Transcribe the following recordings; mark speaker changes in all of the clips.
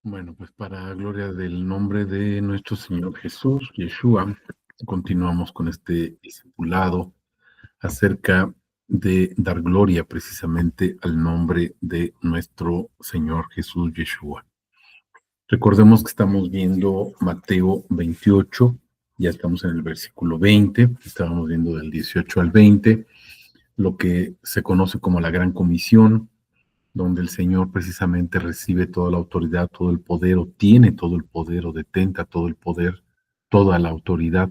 Speaker 1: Bueno, pues para gloria del nombre de nuestro Señor Jesús, Yeshua, continuamos con este discipulado acerca de dar gloria precisamente al nombre de nuestro Señor Jesús, Yeshua. Recordemos que estamos viendo Mateo 28, ya estamos en el versículo 20, estábamos viendo del 18 al 20, lo que se conoce como la Gran Comisión, donde el Señor precisamente recibe toda la autoridad, todo el poder, o tiene todo el poder, o detenta todo el poder, toda la autoridad,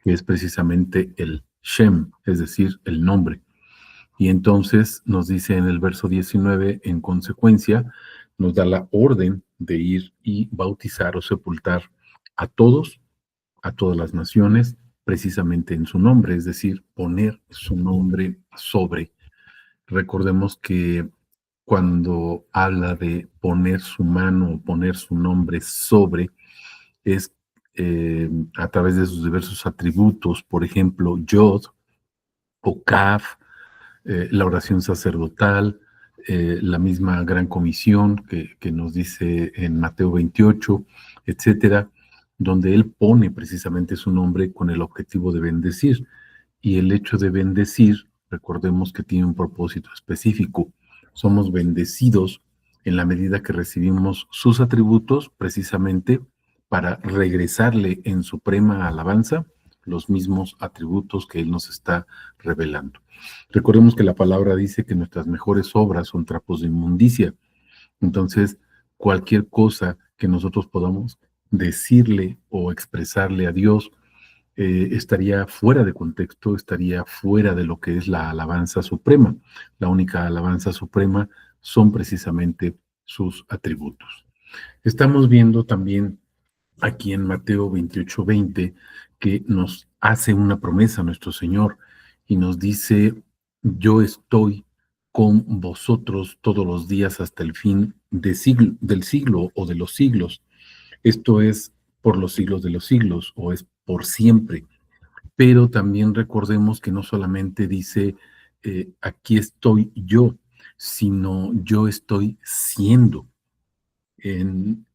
Speaker 1: que es precisamente el Shem, es decir, el nombre. Y entonces nos dice en el verso 19, en consecuencia, nos da la orden de ir y bautizar o sepultar a todos, a todas las naciones, precisamente en su nombre, es decir, poner su nombre sobre. Recordemos que cuando habla de poner su mano o poner su nombre sobre, es a través de sus diversos atributos, por ejemplo, Yod o Kaf, la oración sacerdotal, la misma gran comisión que nos dice en Mateo 28, etcétera, donde él pone precisamente su nombre con el objetivo de bendecir. Y el hecho de bendecir, recordemos que tiene un propósito específico. Somos bendecidos en la medida que recibimos sus atributos precisamente para regresarle en suprema alabanza los mismos atributos que Él nos está revelando. Recordemos que la palabra dice que nuestras mejores obras son trapos de inmundicia. Entonces, cualquier cosa que nosotros podamos decirle o expresarle a Dios estaría fuera de contexto, estaría fuera de lo que es la alabanza suprema. La única alabanza suprema son precisamente sus atributos. Estamos viendo también aquí en Mateo 28:20 que nos hace una promesa nuestro Señor y nos dice, yo estoy con vosotros todos los días hasta el fin del siglo o de los siglos. Esto es por los siglos de los siglos o es por siempre. Pero también recordemos que no solamente dice, aquí estoy yo, sino yo estoy siendo. En,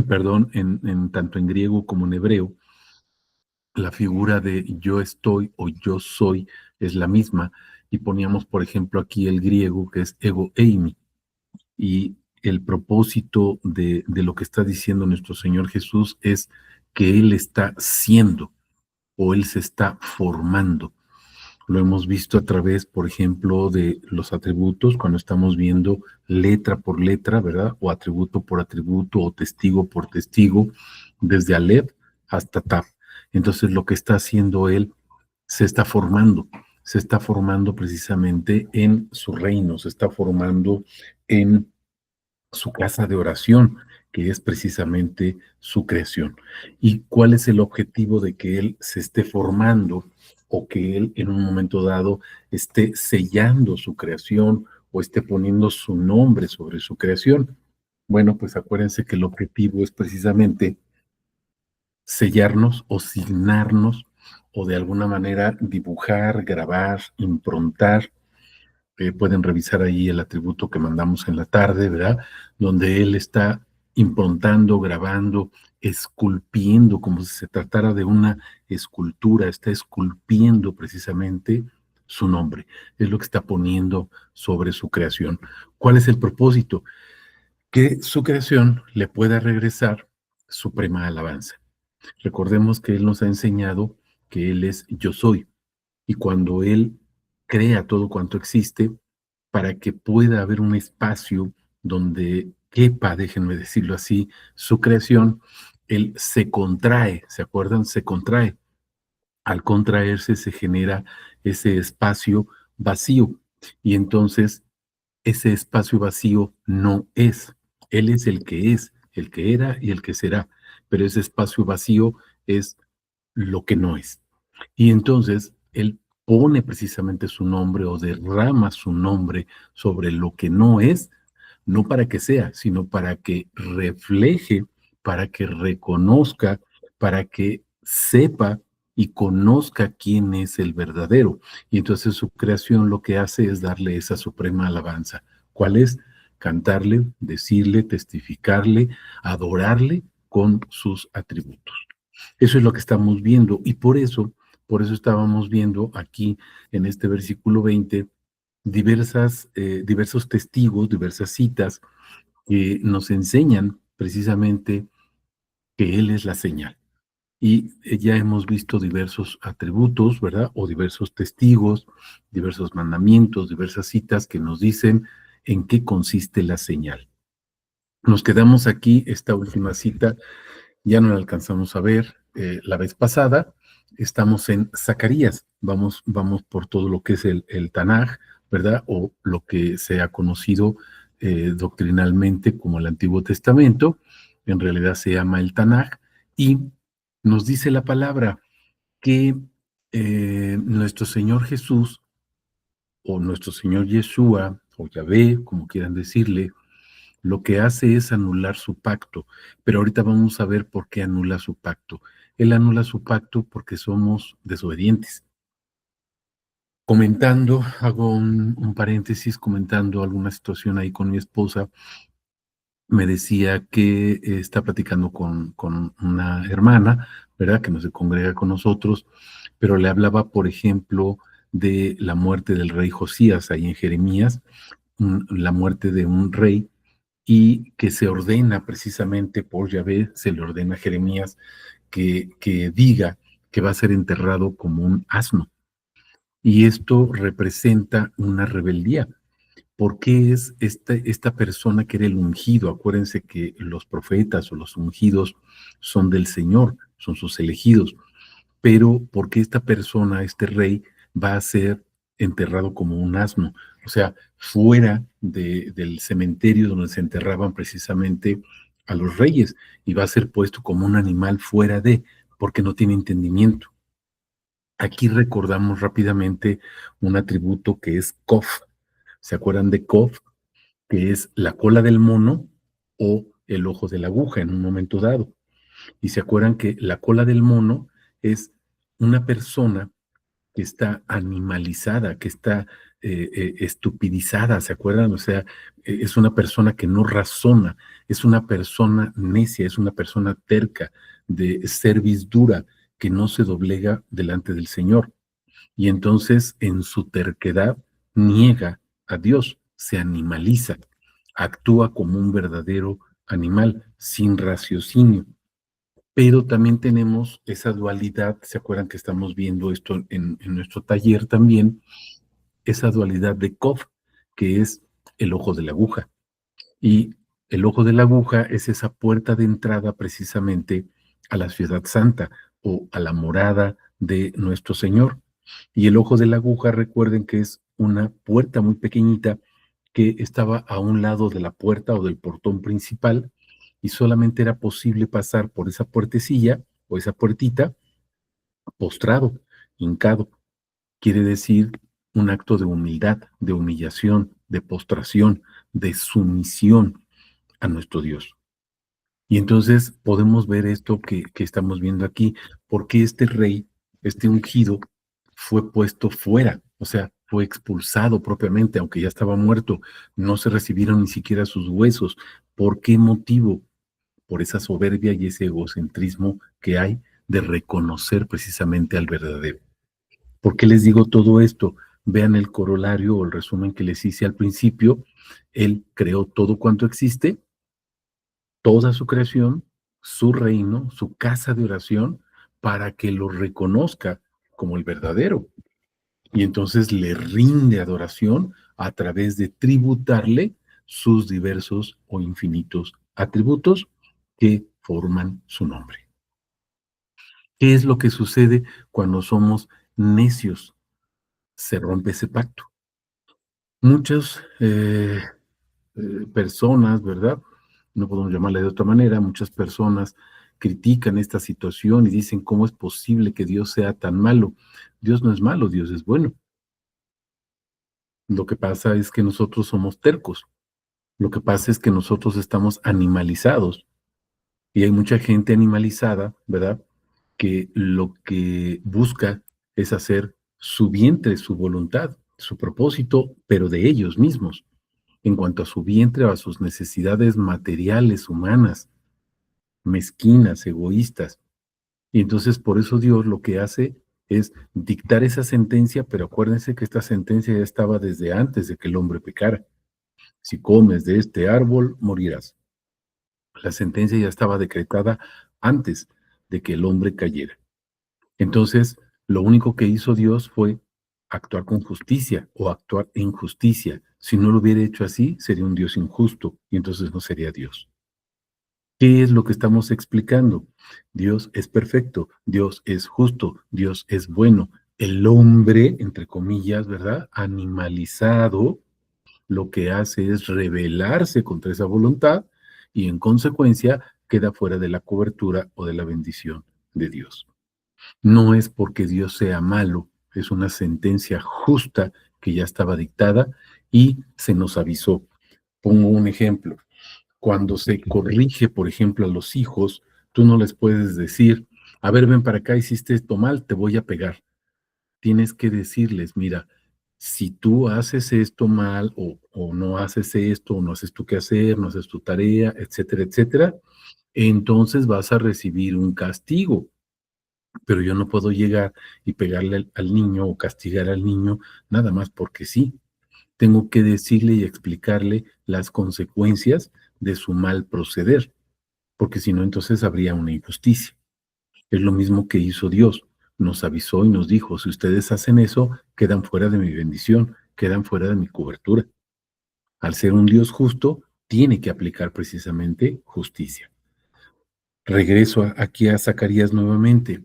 Speaker 1: perdón, en tanto en griego como en hebreo, la figura de yo estoy o yo soy es la misma. Y poníamos, por ejemplo, aquí el griego que es ego eimi. Y el propósito de lo que está diciendo nuestro Señor Jesús es que Él está siendo o Él se está formando. Lo hemos visto a través, por ejemplo, de los atributos, cuando estamos viendo letra por letra, ¿verdad? O atributo por atributo, o testigo por testigo, desde Aleph hasta Taf. Entonces, lo que está haciendo él se está formando precisamente en su reino, se está formando en su casa de oración, que es precisamente su creación. ¿Y cuál es el objetivo de que él se esté formando o que él en un momento dado esté sellando su creación o esté poniendo su nombre sobre su creación? Bueno, pues acuérdense que el objetivo es precisamente sellarnos o signarnos o de alguna manera dibujar, grabar, improntar. Pueden revisar ahí el atributo que mandamos en la tarde, ¿verdad? Donde él está improntando, grabando, esculpiendo, como si se tratara de una escultura, está esculpiendo precisamente su nombre, es lo que está poniendo sobre su creación. ¿Cuál es el propósito? Que su creación le pueda regresar suprema alabanza. Recordemos que él nos ha enseñado que él es yo soy, y cuando él crea todo cuanto existe, para que pueda haber un espacio donde quepa, déjenme decirlo así, su creación, él se contrae, ¿se acuerdan? Se contrae. Al contraerse se genera ese espacio vacío y entonces ese espacio vacío no es. Él es el que era y el que será, pero ese espacio vacío es lo que no es. Y entonces él pone precisamente su nombre o derrama su nombre sobre lo que no es, no para que sea, sino para que refleje, para que reconozca, para que sepa y conozca quién es el verdadero. Y entonces su creación lo que hace es darle esa suprema alabanza. ¿Cuál es? cantarle, decirle, testificarle, adorarle con sus atributos. Eso es lo que estamos viendo y por eso estábamos viendo aquí en este versículo 20 diversos testigos, diversas citas que nos enseñan precisamente que Él es la señal. Y ya hemos visto diversos atributos, ¿verdad? O diversos testigos, diversos mandamientos, diversas citas que nos dicen en qué consiste la señal. Nos quedamos aquí, esta última cita, ya no la alcanzamos a ver la vez pasada. Estamos en Zacarías, vamos por todo lo que es el Tanaj, ¿verdad? O lo que se ha conocido doctrinalmente como el Antiguo Testamento, en realidad se llama el Tanaj, y nos dice la palabra que nuestro Señor Jesús, o nuestro Señor Yeshua, o Yahvé, como quieran decirle, lo que hace es anular su pacto, pero ahorita vamos a ver por qué anula su pacto. Él anula su pacto porque somos desobedientes. Comentando, hago un paréntesis, comentando alguna situación ahí con mi esposa, me decía que está platicando con una hermana, ¿verdad? Que no se congrega con nosotros, pero le hablaba, por ejemplo, de la muerte del rey Josías ahí en Jeremías, la muerte de un rey y que se ordena precisamente por Yahvé, se le ordena a Jeremías que diga que va a ser enterrado como un asno. Y esto representa una rebeldía. ¿Por qué es esta persona que era el ungido? Acuérdense que los profetas o los ungidos son del Señor, son sus elegidos. Pero ¿por qué esta persona, este rey, va a ser enterrado como un asno? O sea, fuera del cementerio donde se enterraban precisamente a los reyes, y va a ser puesto como un animal fuera porque no tiene entendimiento. Aquí recordamos rápidamente un atributo que es Kof. ¿Se acuerdan de Kof? Que es la cola del mono o el ojo de la aguja en un momento dado. Y se acuerdan que la cola del mono es una persona que está animalizada, que está estupidizada, ¿se acuerdan? O sea, es una persona que no razona, es una persona necia, es una persona terca, de cerviz dura, que no se doblega delante del Señor. Y entonces, en su terquedad, niega a Dios, se animaliza, actúa como un verdadero animal, sin raciocinio. Pero también tenemos esa dualidad, ¿se acuerdan que estamos viendo esto en nuestro taller también? Esa dualidad de Kof, que es el ojo de la aguja. Y el ojo de la aguja es esa puerta de entrada precisamente a la ciudad santa o a la morada de nuestro Señor. Y el ojo de la aguja, recuerden que es una puerta muy pequeñita que estaba a un lado de la puerta o del portón principal y solamente era posible pasar por esa puertecilla o esa puertita postrado, hincado. Quiere decir un acto de humildad, de humillación, de postración, de sumisión a nuestro Dios. Y entonces podemos ver esto que estamos viendo aquí, porque este rey, este ungido, fue puesto fuera, o sea, fue expulsado propiamente, aunque ya estaba muerto, no se recibieron ni siquiera sus huesos. ¿Por qué motivo? Por esa soberbia y ese egocentrismo que hay de reconocer precisamente al verdadero. ¿Por qué les digo todo esto? Vean el corolario o el resumen que les hice al principio. Él creó todo cuanto existe, toda su creación, su reino, su casa de oración, para que lo reconozca como el verdadero. Y entonces le rinde adoración a través de tributarle sus diversos o infinitos atributos que forman su nombre. ¿Qué es lo que sucede cuando somos necios? Se rompe ese pacto. Muchas personas, ¿verdad? No podemos llamarle de otra manera, muchas personas critican esta situación y dicen, ¿cómo es posible que Dios sea tan malo? Dios no es malo, Dios es bueno. Lo que pasa es que nosotros somos tercos. Lo que pasa es que nosotros estamos animalizados y hay mucha gente animalizada, ¿verdad? Que lo que busca es hacer su vientre, su voluntad, su propósito, pero de ellos mismos. en cuanto a su vientre o a sus necesidades materiales, humanas, mezquinas, egoístas. Y entonces por eso Dios lo que hace es dictar esa sentencia, pero acuérdense que esta sentencia ya estaba desde antes de que el hombre pecara. Si comes de este árbol, morirás. La sentencia ya estaba decretada antes de que el hombre cayera. Entonces, lo único que hizo Dios fue actuar con justicia o actuar en justicia. Si no lo hubiera hecho así, sería un Dios injusto y entonces no sería Dios. ¿Qué es lo que estamos explicando? Dios es perfecto, Dios es justo, Dios es bueno. El hombre, entre comillas, ¿verdad? Animalizado, lo que hace es rebelarse contra esa voluntad y en consecuencia queda fuera de la cobertura o de la bendición de Dios. No es porque Dios sea malo, es una sentencia justa que ya estaba dictada y se nos avisó. Pongo un ejemplo. Cuando se corrige, por ejemplo, a los hijos, tú no les puedes decir, a ver, ven para acá, hiciste esto mal, te voy a pegar. Tienes que decirles, mira, si tú haces esto mal o no haces esto, o no haces tu quehacer, no haces tu tarea, etcétera, etcétera, entonces vas a recibir un castigo. Pero yo no puedo llegar y pegarle al niño o castigar al niño nada más porque sí. Tengo que decirle y explicarle las consecuencias de su mal proceder, porque si no, entonces habría una injusticia. Es lo mismo que hizo Dios. Nos avisó y nos dijo, si ustedes hacen eso, quedan fuera de mi bendición, quedan fuera de mi cobertura. Al ser un Dios justo, tiene que aplicar precisamente justicia. Regreso aquí a Zacarías nuevamente.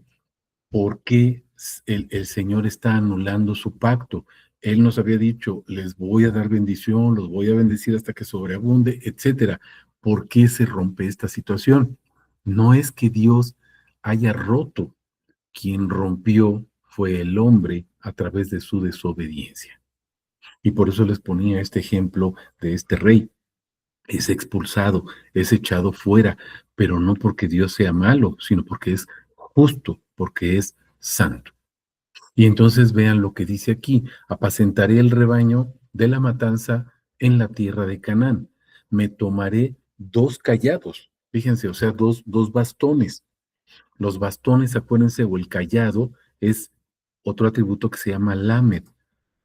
Speaker 1: ¿Por qué el Señor está anulando su pacto? Él nos había dicho, les voy a dar bendición, los voy a bendecir hasta que sobreabunde, etcétera. ¿Por qué se rompe esta situación? No es que Dios haya roto, quien rompió fue el hombre a través de su desobediencia. Y por eso les ponía este ejemplo de este rey. Es expulsado, es echado fuera, pero no porque Dios sea malo, sino porque es justo, porque es santo. Y entonces vean lo que dice aquí, apacentaré el rebaño de la matanza en la tierra de Canaán. Me tomaré dos callados, fíjense, o sea, dos bastones. Los bastones, acuérdense, o el callado es otro atributo que se llama lamed,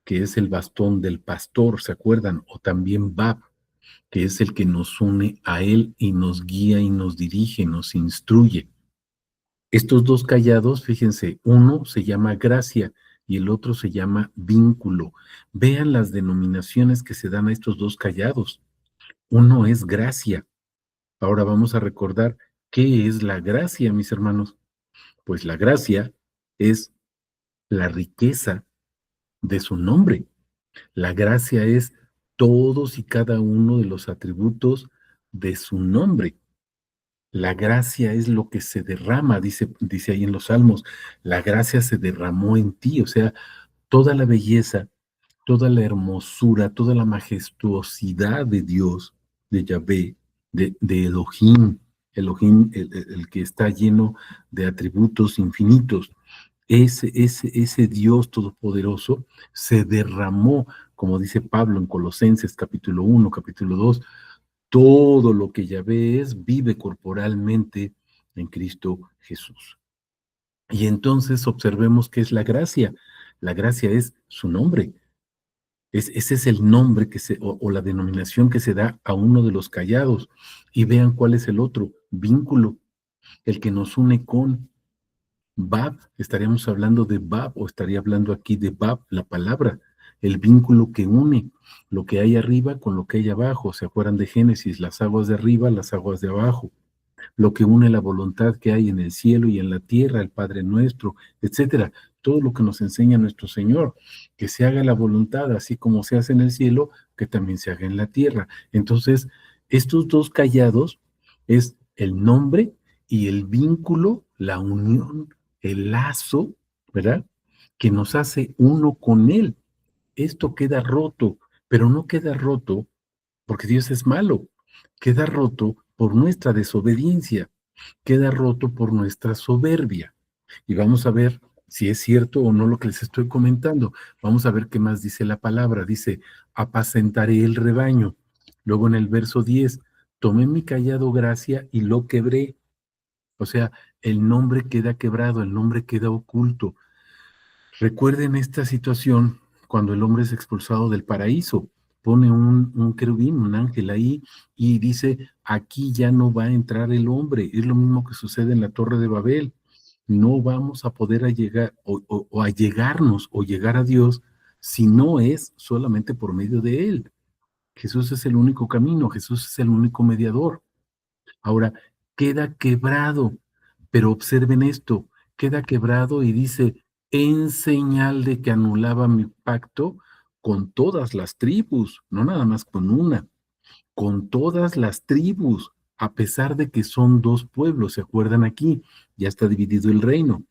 Speaker 1: que es el bastón del pastor, ¿se acuerdan? O también bab, que es el que nos une a él y nos guía y nos dirige, nos instruye. Estos dos callados, fíjense, uno se llama gracia y el otro se llama vínculo. Vean las denominaciones que se dan a estos dos callados. Uno es gracia. Ahora vamos a recordar qué es la gracia, mis hermanos. Pues la gracia es la riqueza de su nombre. La gracia es todos y cada uno de los atributos de su nombre. La gracia es lo que se derrama, dice ahí en los Salmos. La gracia se derramó en ti, o sea, toda la belleza, toda la hermosura, toda la majestuosidad de Dios, de Yahvé, de Elohim, Elohim, el que está lleno de atributos infinitos. Ese Dios todopoderoso se derramó, como dice Pablo en Colosenses capítulo 1, capítulo 2, todo lo que Yahvé es vive corporalmente en Cristo Jesús. Y entonces observemos qué es la gracia. La gracia es su nombre. Ese es el nombre o la denominación que se da a uno de los callados. Y vean cuál es el otro, vínculo, el que nos une con Bab. Estaríamos hablando de Bab o estaría hablando aquí de Bab, la palabra, el vínculo que une lo que hay arriba con lo que hay abajo. ¿Se acuerdan de Génesis? Las aguas de arriba, las aguas de abajo, lo que une la voluntad que hay en el cielo y en la tierra, el Padre nuestro, etcétera. Todo lo que nos enseña nuestro Señor, que se haga la voluntad, así como se hace en el cielo, que también se haga en la tierra. Entonces, estos dos callados es el nombre y el vínculo, la unión, el lazo, ¿verdad? Que nos hace uno con Él. Esto queda roto, pero no queda roto porque Dios es malo, queda roto por nuestra desobediencia, queda roto por nuestra soberbia. Y vamos a ver si es cierto o no lo que les estoy comentando. Vamos a ver qué más dice la palabra. Dice, apacentaré el rebaño. Luego en el verso 10, tomé mi callado gracia y lo quebré. O sea, el nombre queda quebrado, el nombre queda oculto. Recuerden esta situación cuando el hombre es expulsado del paraíso. Pone un querubín, un ángel ahí, y dice, aquí ya no va a entrar el hombre. Es lo mismo que sucede en la Torre de Babel. No vamos a poder a llegar o a llegarnos o llegar a Dios si no es solamente por medio de Él. Jesús es el único camino, Jesús es el único mediador. Ahora, queda quebrado, pero observen esto, queda quebrado y dice, en señal de que anulaba mi pacto con todas las tribus, no nada más con una, con todas las tribus, a pesar de que son dos pueblos, ¿se acuerdan aquí? Ya está dividido el reino,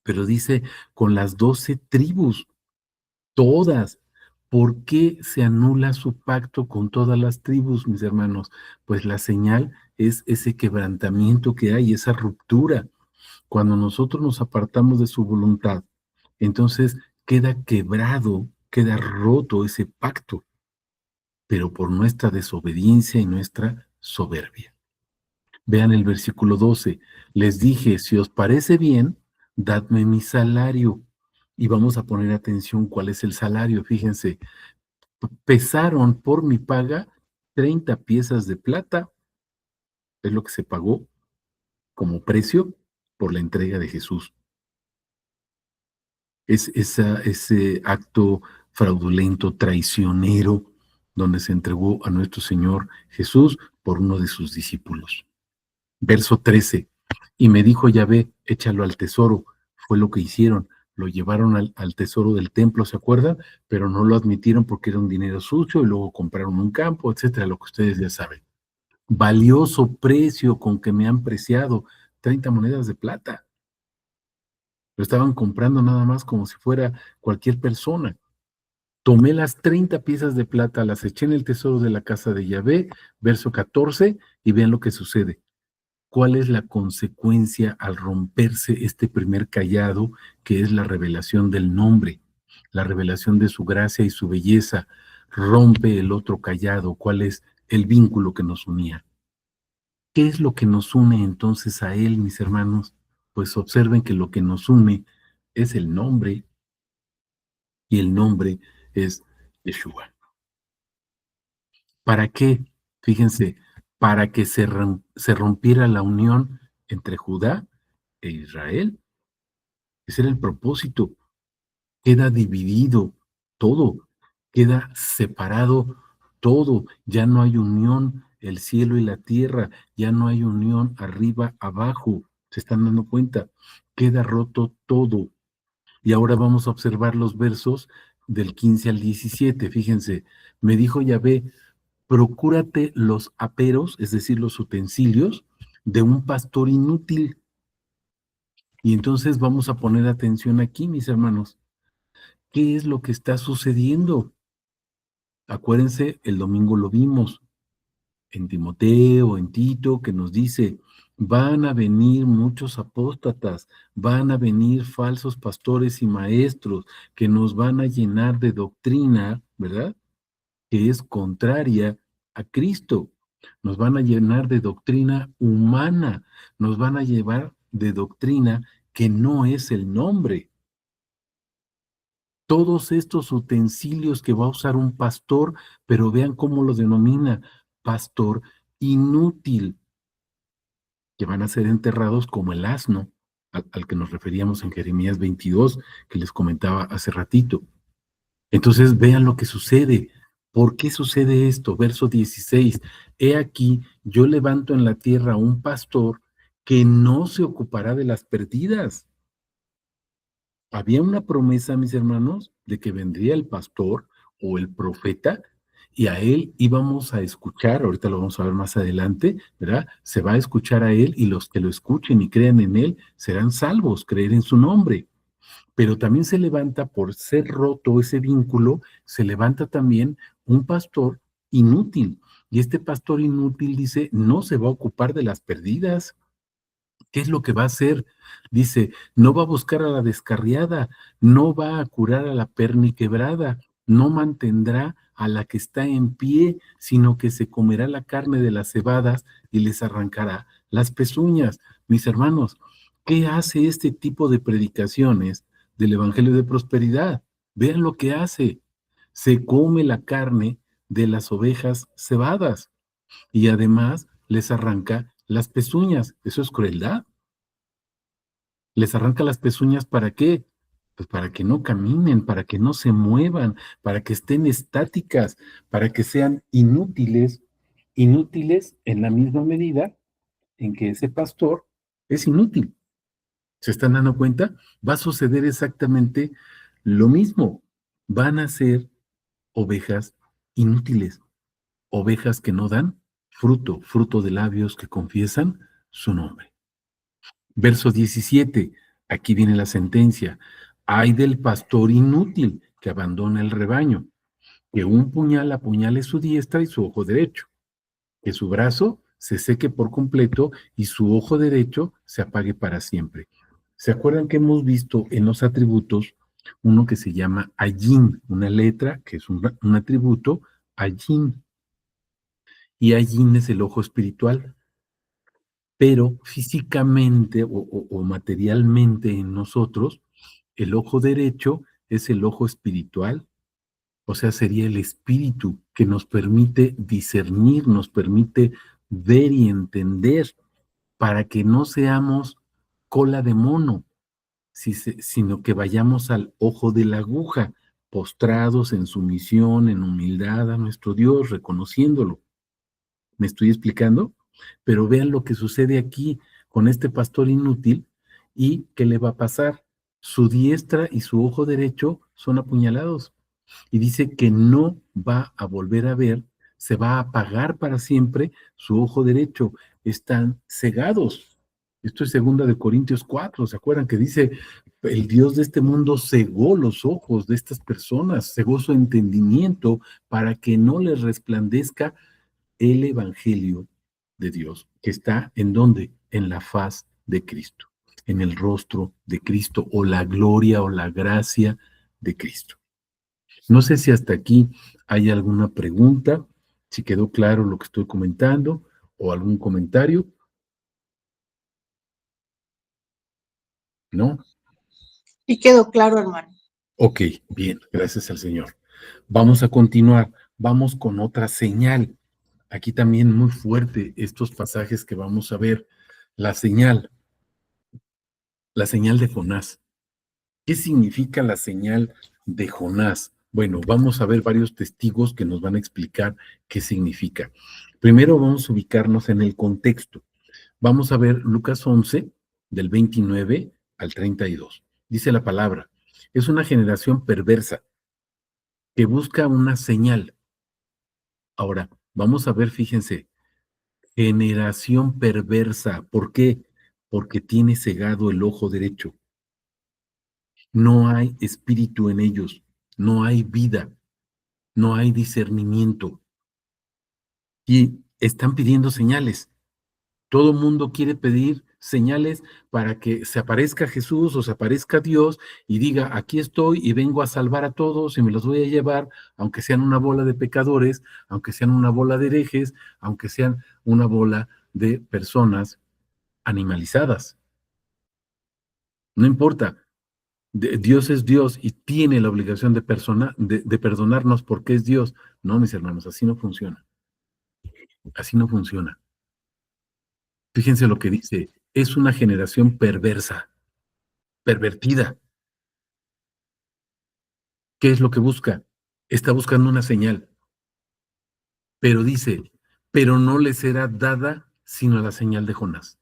Speaker 1: pero dice con las 12 tribus, todas. ¿Por qué se anula su pacto con todas las tribus, mis hermanos? Pues la señal es ese quebrantamiento que hay, esa ruptura. Cuando nosotros nos apartamos de su voluntad, entonces queda quebrado, queda roto ese pacto, pero por nuestra desobediencia y nuestra soberbia. Vean el versículo 12. Les dije, si os parece bien, dadme mi salario. Y vamos a poner atención cuál es el salario. Fíjense, pesaron por mi paga 30 piezas de plata, es lo que se pagó como precio por la entrega de Jesús. Ese acto fraudulento, traicionero, donde se entregó a nuestro Señor Jesús por uno de sus discípulos. Verso 13. Y me dijo Yahvé, échalo al tesoro. Fue lo que hicieron. Lo llevaron al tesoro del templo, ¿se acuerdan? Pero no lo admitieron porque era un dinero sucio y luego compraron un campo, etcétera, lo que ustedes ya saben. Valioso precio con que me han preciado, 30 monedas de plata. Lo estaban comprando nada más como si fuera cualquier persona. Tomé las 30 piezas de plata, las eché en el tesoro de la casa de Yahvé, verso 14, y vean lo que sucede. ¿Cuál es la consecuencia al romperse este primer cayado, que es la revelación del nombre, la revelación de su gracia y su belleza? Rompe el otro cayado. ¿Cuál es el vínculo que nos unía? ¿Qué es lo que nos une entonces a Él, mis hermanos? Pues observen que lo que nos une es el nombre, y el nombre es Yeshua. ¿Para qué? Fíjense, para que se rompiera la unión entre Judá e Israel. Ese era el propósito. Queda dividido todo, queda separado todo. Ya no hay unión el cielo y la tierra, ya no hay unión arriba, abajo. ¿Se están dando cuenta? Queda roto todo. Y ahora vamos a observar los versos del 15 al 17. Fíjense, me dijo Yahvé, procúrate los aperos, es decir, los utensilios, de un pastor inútil. Y entonces vamos a poner atención aquí, mis hermanos. ¿Qué es lo que está sucediendo? Acuérdense, el domingo lo vimos en Timoteo, en Tito, que nos dice, van a venir muchos apóstatas, van a venir falsos pastores y maestros que nos van a llenar de doctrina, ¿verdad? Que es contraria a Cristo. Nos van a llenar de doctrina humana, nos van a llevar de doctrina que no es el nombre. Todos estos utensilios que va a usar un pastor, pero vean cómo lo denomina, pastor inútil, que van a ser enterrados como el asno, al que nos referíamos en Jeremías 22, que les comentaba hace ratito. Entonces vean lo que sucede. ¿Por qué sucede esto? Verso 16. He aquí, yo levanto en la tierra un pastor que no se ocupará de las perdidas. Había una promesa, mis hermanos, de que vendría el pastor o el profeta y a él íbamos a escuchar, ahorita lo vamos a ver más adelante, ¿verdad? Se va a escuchar a él y los que lo escuchen y crean en él serán salvos, creer en su nombre. Pero también se levanta, por ser roto ese vínculo, se levanta también un pastor inútil. Y este pastor inútil dice, no se va a ocupar de las perdidas. ¿Qué es lo que va a hacer? Dice, no va a buscar a la descarriada, no va a curar a la perniquebrada, no mantendrá a la que está en pie, sino que se comerá la carne de las cebadas y les arrancará las pezuñas. Mis hermanos, ¿qué hace este tipo de predicaciones del Evangelio de Prosperidad? Vean lo que hace. Se come la carne de las ovejas cebadas y además les arranca las pezuñas. ¿Eso es crueldad? ¿Les arranca las pezuñas para qué? Pues para que no caminen, para que no se muevan, para que estén estáticas, para que sean inútiles, inútiles en la misma medida en que ese pastor es inútil. ¿Se están dando cuenta? Va a suceder exactamente lo mismo. Van a ser ovejas inútiles, ovejas que no dan fruto, fruto de labios que confiesan su nombre. Verso 17, aquí viene la sentencia. Ay del pastor inútil que abandona el rebaño, que un puñal apuñale su diestra y su ojo derecho, que su brazo se seque por completo y su ojo derecho se apague para siempre. ¿Se acuerdan que hemos visto en los atributos uno que se llama Ayin, una letra que es un atributo, Ayin, y Ayin es el ojo espiritual? Pero físicamente o materialmente en nosotros, el ojo derecho es el ojo espiritual, o sea, sería el espíritu que nos permite discernir, nos permite ver y entender para que no seamos cola de mono, sino que vayamos al ojo de la aguja, postrados en sumisión, en humildad a nuestro Dios, reconociéndolo. ¿Me estoy explicando? Pero vean lo que sucede aquí con este pastor inútil y qué le va a pasar. Su diestra y su ojo derecho son apuñalados y dice que no va a volver a ver, se va a apagar para siempre su ojo derecho. Están cegados. Esto es segunda de Corintios 4, ¿se acuerdan? Que dice, el Dios de este mundo cegó los ojos de estas personas, cegó su entendimiento para que no les resplandezca el Evangelio de Dios, que está en dónde? En la faz de Cristo, en el rostro de Cristo, o la gloria o la gracia de Cristo. No sé si hasta aquí hay alguna pregunta, si quedó claro lo que estoy comentando, o algún comentario. ¿No?
Speaker 2: Sí quedó claro, hermano.
Speaker 1: Ok, bien, gracias al Señor. Vamos a continuar, vamos con otra señal. Aquí también muy fuerte estos pasajes que vamos a ver. La señal de Jonás. ¿Qué significa la señal de Jonás? Bueno, vamos a ver varios testigos que nos van a explicar qué significa. Primero vamos a ubicarnos en el contexto. Vamos a ver Lucas 11, del 29 al 32. Dice la palabra, es una generación perversa que busca una señal. Ahora, vamos a ver, fíjense, generación perversa. ¿Por qué? Porque tiene cegado el ojo derecho. No hay espíritu en ellos, no hay vida, no hay discernimiento. Y están pidiendo señales. Todo mundo quiere pedir señales para que se aparezca Jesús o se aparezca Dios y diga, aquí estoy y vengo a salvar a todos y me los voy a llevar, aunque sean una bola de pecadores, aunque sean una bola de herejes, aunque sean una bola de personas animalizadas. No importa, Dios es Dios y tiene la obligación de perdonarnos porque es Dios. No, mis hermanos, así no funciona. Así no funciona. Fíjense lo que dice, es una generación perversa, pervertida. ¿Qué es lo que busca? Está buscando una señal, pero dice, pero no le será dada sino la señal de Jonás.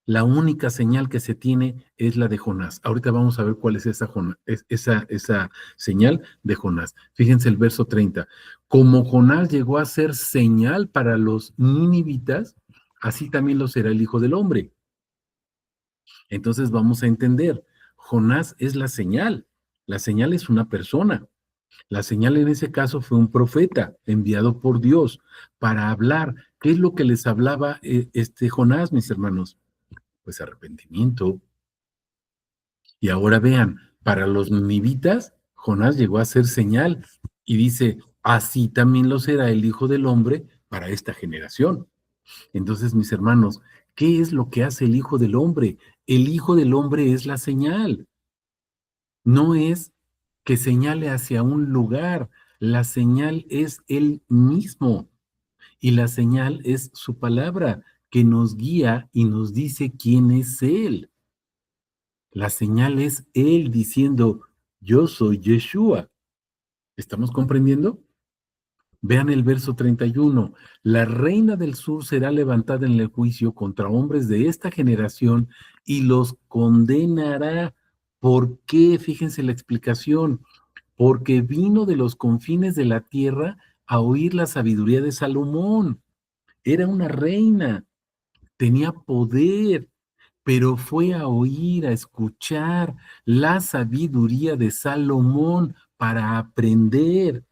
Speaker 1: La única señal que se tiene es la de Jonás. Ahorita vamos a ver cuál es esa señal de Jonás. Fíjense el verso 30. Como Jonás llegó a ser señal para los ninivitas, así también lo será el Hijo del Hombre. Entonces vamos a entender, Jonás es la señal es una persona. La señal en ese caso fue un profeta enviado por Dios para hablar. ¿Qué es lo que les hablaba este Jonás, mis hermanos? Pues arrepentimiento. Y ahora vean, para los ninivitas, Jonás llegó a ser señal y dice, así también lo será el Hijo del Hombre para esta generación. Entonces, mis hermanos, ¿qué es lo que hace el Hijo del Hombre? El Hijo del Hombre es la señal. No es que señale hacia un lugar, la señal es Él mismo y la señal es su palabra que nos guía y nos dice quién es Él. La señal es Él diciendo, yo soy Yeshua. ¿Estamos comprendiendo? Vean el verso 31. La reina del sur será levantada en el juicio contra hombres de esta generación y los condenará. ¿Por qué? Fíjense la explicación. Porque vino de los confines de la tierra a oír la sabiduría de Salomón. Era una reina, tenía poder, pero fue a oír, a escuchar la sabiduría de Salomón para aprender,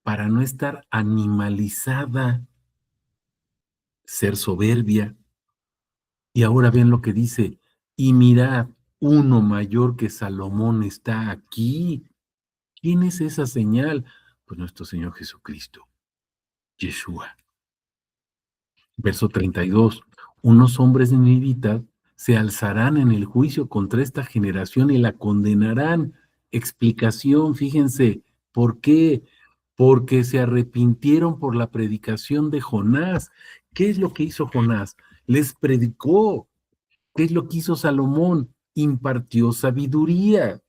Speaker 1: para no estar animalizada, ser soberbia. Y ahora ven lo que dice, y mirad, uno mayor que Salomón está aquí. ¿Quién es esa señal? Pues nuestro Señor Jesucristo, Yeshua. Verso 32. Unos hombres ninivitas se alzarán en el juicio contra esta generación y la condenarán. Explicación, fíjense, ¿por qué? Porque se arrepintieron por la predicación de Jonás. ¿Qué es lo que hizo Jonás? Les predicó. ¿Qué es lo que hizo Salomón? Impartió sabiduría.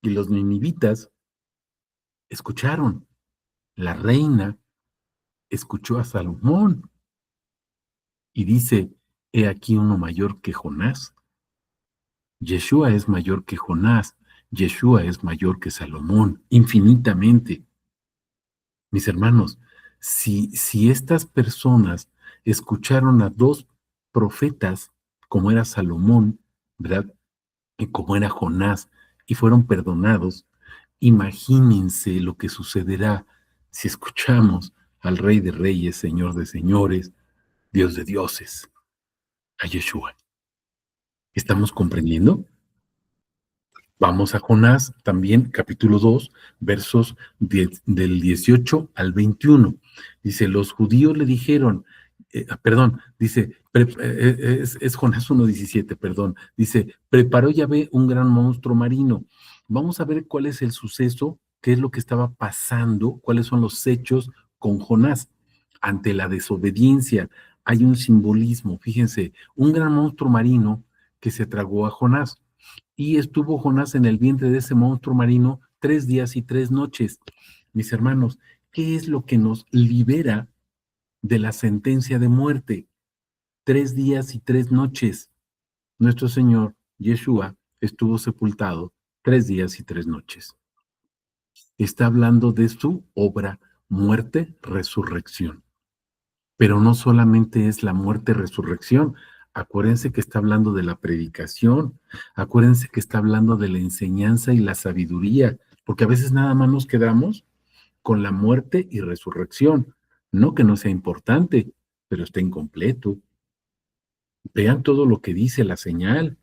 Speaker 1: Y los ninivitas escucharon. La reina escuchó a Salomón y dice, he aquí uno mayor que Jonás. Yeshua es mayor que Jonás. Yeshua es mayor que Salomón, infinitamente. Mis hermanos, si estas personas escucharon a dos profetas, como era Salomón, ¿verdad? Y como era Jonás, y fueron perdonados, imagínense lo que sucederá si escuchamos al Rey de Reyes, Señor de Señores, Dios de dioses, a Yeshua. ¿Estamos comprendiendo? Vamos a Jonás, también capítulo 2, versos del 18 al 21. Dice, los judíos le dijeron, dice, es Jonás 1:17, perdón. Dice, preparó Yahvé un gran monstruo marino. Vamos a ver cuál es el suceso, qué es lo que estaba pasando, cuáles son los hechos con Jonás. Ante la desobediencia hay un simbolismo, fíjense, un gran monstruo marino que se tragó a Jonás. Y estuvo Jonás en el vientre de ese monstruo marino 3 días y 3 noches. Mis hermanos, ¿qué es lo que nos libera de la sentencia de muerte? 3 días y 3 noches. Nuestro Señor, Yeshua, estuvo sepultado 3 días y 3 noches. Está hablando de su obra, muerte, resurrección. Pero no solamente es la muerte, resurrección. Acuérdense que está hablando de la predicación, acuérdense que está hablando de la enseñanza y la sabiduría, porque a veces nada más nos quedamos con la muerte y resurrección. No que no sea importante, pero está incompleto. Vean todo lo que dice la señal.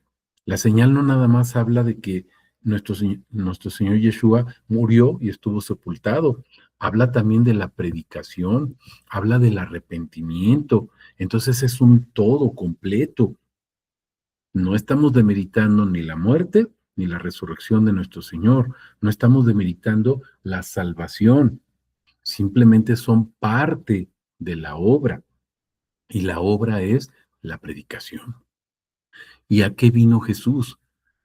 Speaker 1: La señal no nada más habla de que nuestro Señor Yeshua murió y estuvo sepultado. Habla también de la predicación, habla del arrepentimiento. Entonces es un todo completo. No estamos demeritando ni la muerte ni la resurrección de nuestro Señor. No estamos demeritando la salvación. Simplemente son parte de la obra. Y la obra es la predicación. ¿Y a qué vino Jesús?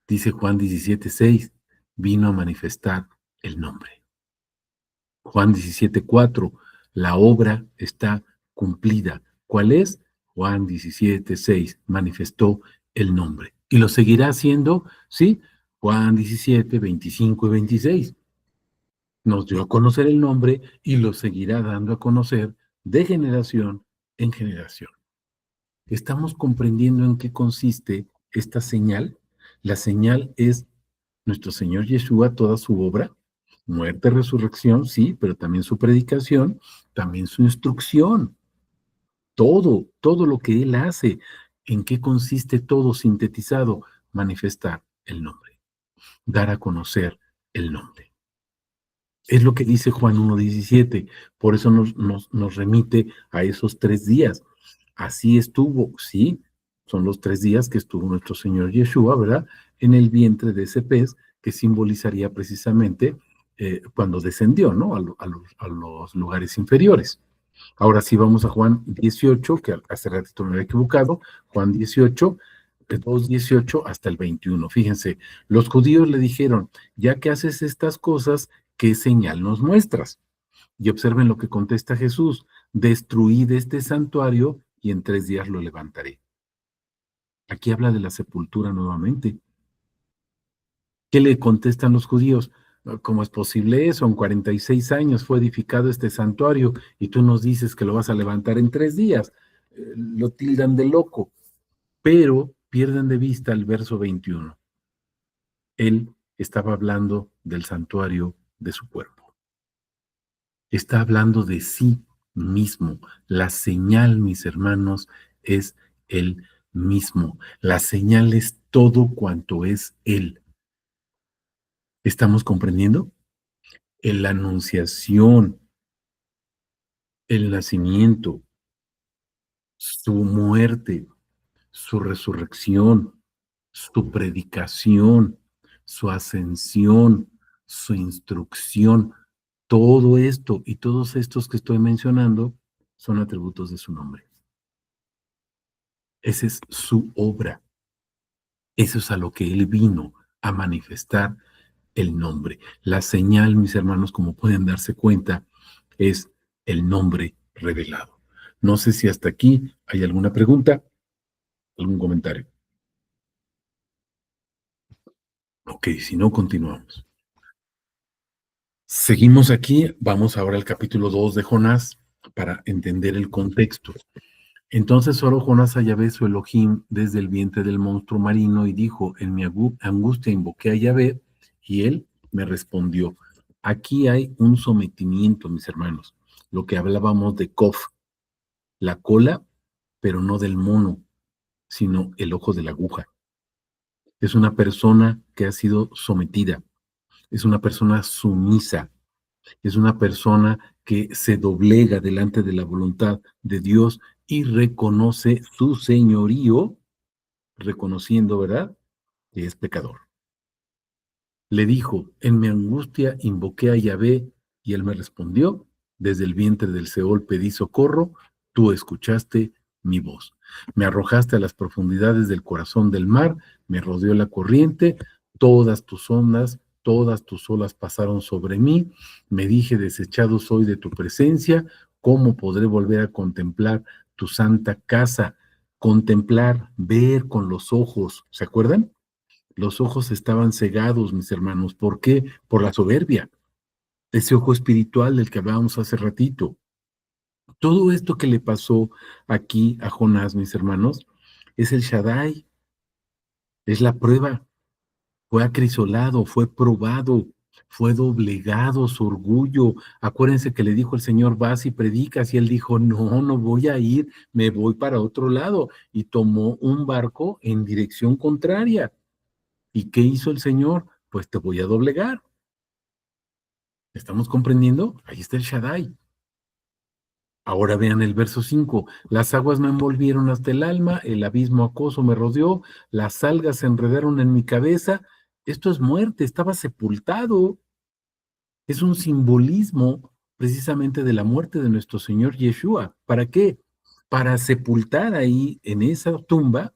Speaker 1: Dice Juan 17:6, vino a manifestar el nombre. Juan 17:4, la obra está cumplida. ¿Cuál es? Juan 17:6, manifestó el nombre. ¿Y lo seguirá haciendo? Sí, Juan 17:25 y 26. Nos dio a conocer el nombre y lo seguirá dando a conocer de generación en generación. ¿Estamos comprendiendo en qué consiste esta señal? La señal es nuestro Señor Yeshua, toda su obra, muerte, resurrección, sí, pero también su predicación, también su instrucción, todo lo que Él hace. ¿En qué consiste todo sintetizado? Manifestar el nombre, dar a conocer el nombre. Es lo que dice Juan 1:17. Por eso nos remite a esos 3 días. Así estuvo, sí, son los 3 días que estuvo nuestro Señor Yeshua, ¿verdad? En el vientre de ese pez, que simbolizaría precisamente cuando descendió, ¿no? A los lugares inferiores. Ahora sí vamos a Juan 18, que hace ratito me había equivocado, Juan 18, de 2:18 hasta el 21. Fíjense, los judíos le dijeron, ya que haces estas cosas, ¿qué señal nos muestras? Y observen lo que contesta Jesús, destruid este santuario y en 3 días lo levantaré. Aquí habla de la sepultura nuevamente. ¿Qué le contestan los judíos? ¿Cómo es posible eso? En 46 años fue edificado este santuario y tú nos dices que lo vas a levantar en 3 días. Lo tildan de loco, pero pierden de vista el verso 21. Él estaba hablando del santuario de su cuerpo. Está hablando de sí mismo. La señal, mis hermanos, es Él mismo. La señal es todo cuanto es Él. ¿Estamos comprendiendo? En la anunciación, el nacimiento, su muerte, su resurrección, su predicación, su ascensión, su instrucción, todo esto y todos estos que estoy mencionando son atributos de su nombre. Esa es su obra. Eso es a lo que él vino a manifestar el nombre. La señal, mis hermanos, como pueden darse cuenta, es el nombre revelado. No sé si hasta aquí hay alguna pregunta, algún comentario. Ok, si no, continuamos. Seguimos aquí, vamos ahora al capítulo 2 de Jonás para entender el contexto. Entonces oró Jonás a Yahvé su Elohim desde el vientre del monstruo marino y dijo, en mi angustia invoqué a Yahvé y él me respondió. Aquí hay un sometimiento, mis hermanos, lo que hablábamos de Kof, la cola, pero no del mono, sino el ojo de la aguja. Es una persona que ha sido sometida, es una persona sumisa, es una persona que se doblega delante de la voluntad de Dios y reconoce su señorío, reconociendo, ¿verdad?, que es pecador. Le dijo, en mi angustia invoqué a Yahvé y él me respondió, desde el vientre del Seol pedí socorro, tú escuchaste mi voz. Me arrojaste a las profundidades del corazón del mar, me rodeó la corriente, todas tus ondas, todas tus olas pasaron sobre mí, me dije, desechado soy de tu presencia, ¿cómo podré volver a contemplar tu santa casa? Contemplar, ver con los ojos, ¿se acuerdan? Los ojos estaban cegados, mis hermanos. ¿Por qué? Por la soberbia. Ese ojo espiritual del que hablábamos hace ratito. Todo esto que le pasó aquí a Jonás, mis hermanos, es el Shaddai, es la prueba. Fue acrisolado, fue probado, fue doblegado su orgullo. Acuérdense que le dijo el Señor, vas y predicas, y él dijo, no, no voy a ir, me voy para otro lado. Y tomó un barco en dirección contraria. ¿Y qué hizo el Señor? Pues te voy a doblegar. ¿Estamos comprendiendo? Ahí está el Shaddai. Ahora vean el verso 5. Las aguas me envolvieron hasta el alma, el abismo acoso me rodeó, las algas se enredaron en mi cabeza. Esto es muerte, estaba sepultado. Es un simbolismo precisamente de la muerte de nuestro Señor Yeshua. ¿Para qué? Para sepultar ahí en esa tumba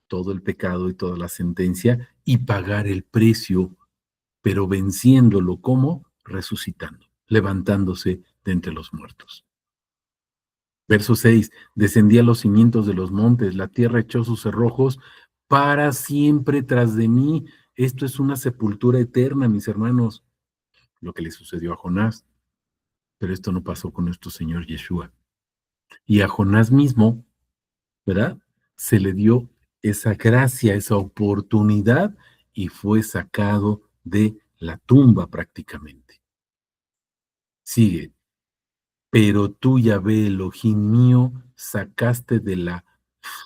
Speaker 1: todo el pecado y toda la sentencia y pagar el precio, pero venciéndolo como resucitando, levantándose de entre los muertos. Verso 6, descendí a los cimientos de los montes, la tierra echó sus cerrojos para siempre tras de mí. Esto es una sepultura eterna, mis hermanos, lo que le sucedió a Jonás, pero esto no pasó con nuestro Señor Yeshua. Y a Jonás mismo, ¿verdad? Se le dio esa gracia, esa oportunidad y fue sacado de la tumba prácticamente. Sigue, pero tú, Yahvé, Elohim mío, sacaste de la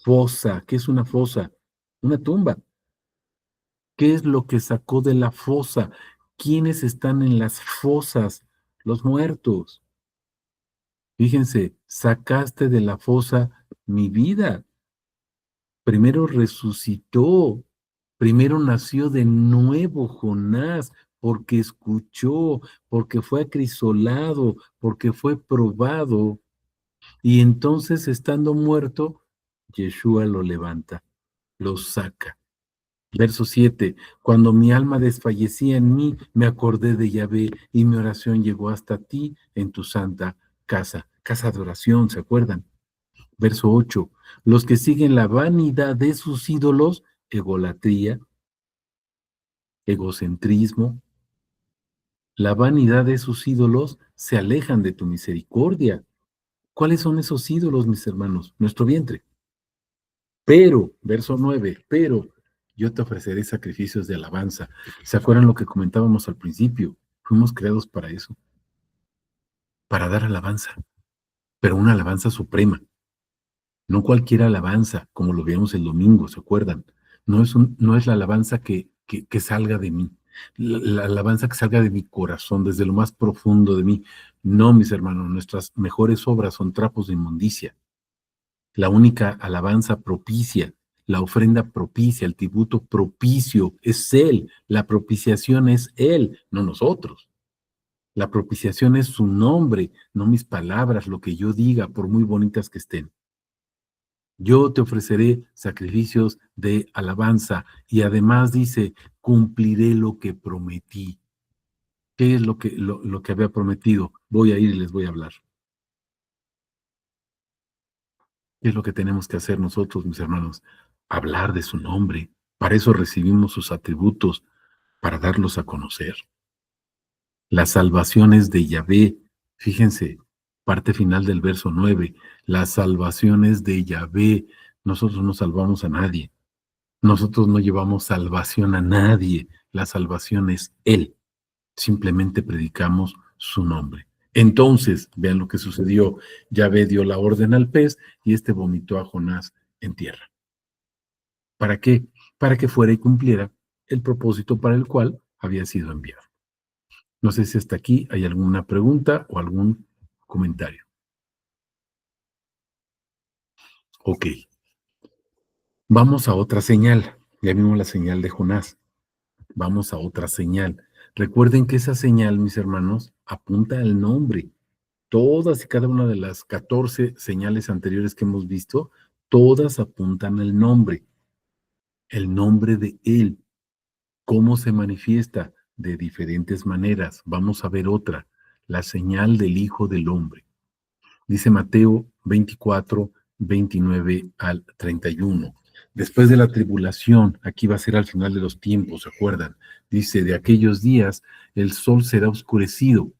Speaker 1: fosa. ¿Qué es una fosa? Una tumba. ¿Qué es lo que sacó de la fosa? ¿Quiénes están en las fosas? Los muertos. Fíjense, sacaste de la fosa mi vida. Primero resucitó, primero nació de nuevo Jonás, porque escuchó, porque fue acrisolado, porque fue probado. Y entonces, estando muerto, Yeshua lo levanta, lo saca. Verso 7, cuando mi alma desfallecía en mí, me acordé de Yahvé y mi oración llegó hasta ti en tu santa casa, casa de oración, ¿se acuerdan? Verso 8, los que siguen la vanidad de sus ídolos, egolatría, egocentrismo, la vanidad de sus ídolos se alejan de tu misericordia. ¿Cuáles son esos ídolos, mis hermanos? Nuestro vientre. Pero, verso 9, pero yo te ofreceré sacrificios de alabanza. ¿Se acuerdan lo que comentábamos al principio? Fuimos creados para eso, para dar alabanza, pero una alabanza suprema. No cualquier alabanza, como lo vimos el domingo, ¿se acuerdan? No es la alabanza que salga de mí, la alabanza que salga de mi corazón, desde lo más profundo de mí. No, mis hermanos, nuestras mejores obras son trapos de inmundicia. La única alabanza propicia, la ofrenda propicia, el tributo propicio es Él, la propiciación es Él, no nosotros. La propiciación es su nombre, no mis palabras, lo que yo diga, por muy bonitas que estén. Yo te ofreceré sacrificios de alabanza y además dice, cumpliré lo que prometí. ¿Qué es lo que había prometido? Voy a ir y les voy a hablar. ¿Qué es lo que tenemos que hacer nosotros, mis hermanos? Hablar de su nombre. Para eso recibimos sus atributos, para darlos a conocer. Las salvaciones de Yahvé, fíjense, parte final del verso 9, las salvaciones de Yahvé, nosotros no salvamos a nadie. Nosotros no llevamos salvación a nadie, la salvación es Él. Simplemente predicamos su nombre. Entonces, vean lo que sucedió. Yahvé dio la orden al pez y este vomitó a Jonás en tierra. ¿Para qué? Para que fuera y cumpliera el propósito para el cual había sido enviado. No sé si hasta aquí hay alguna pregunta o algún comentario. Ok. Vamos a otra señal. Ya vimos la señal de Jonás. Vamos a otra señal. Recuerden que esa señal, mis hermanos, apunta al nombre. Todas y cada una de las 14 señales anteriores que hemos visto, todas apuntan al nombre. El nombre de Él. ¿Cómo se manifiesta? De diferentes maneras. Vamos a ver otra. La señal del Hijo del Hombre. Dice Mateo 24, 29 al 31. Después de la tribulación, aquí va a ser al final de los tiempos, ¿se acuerdan? Dice, de aquellos días el sol será oscurecido,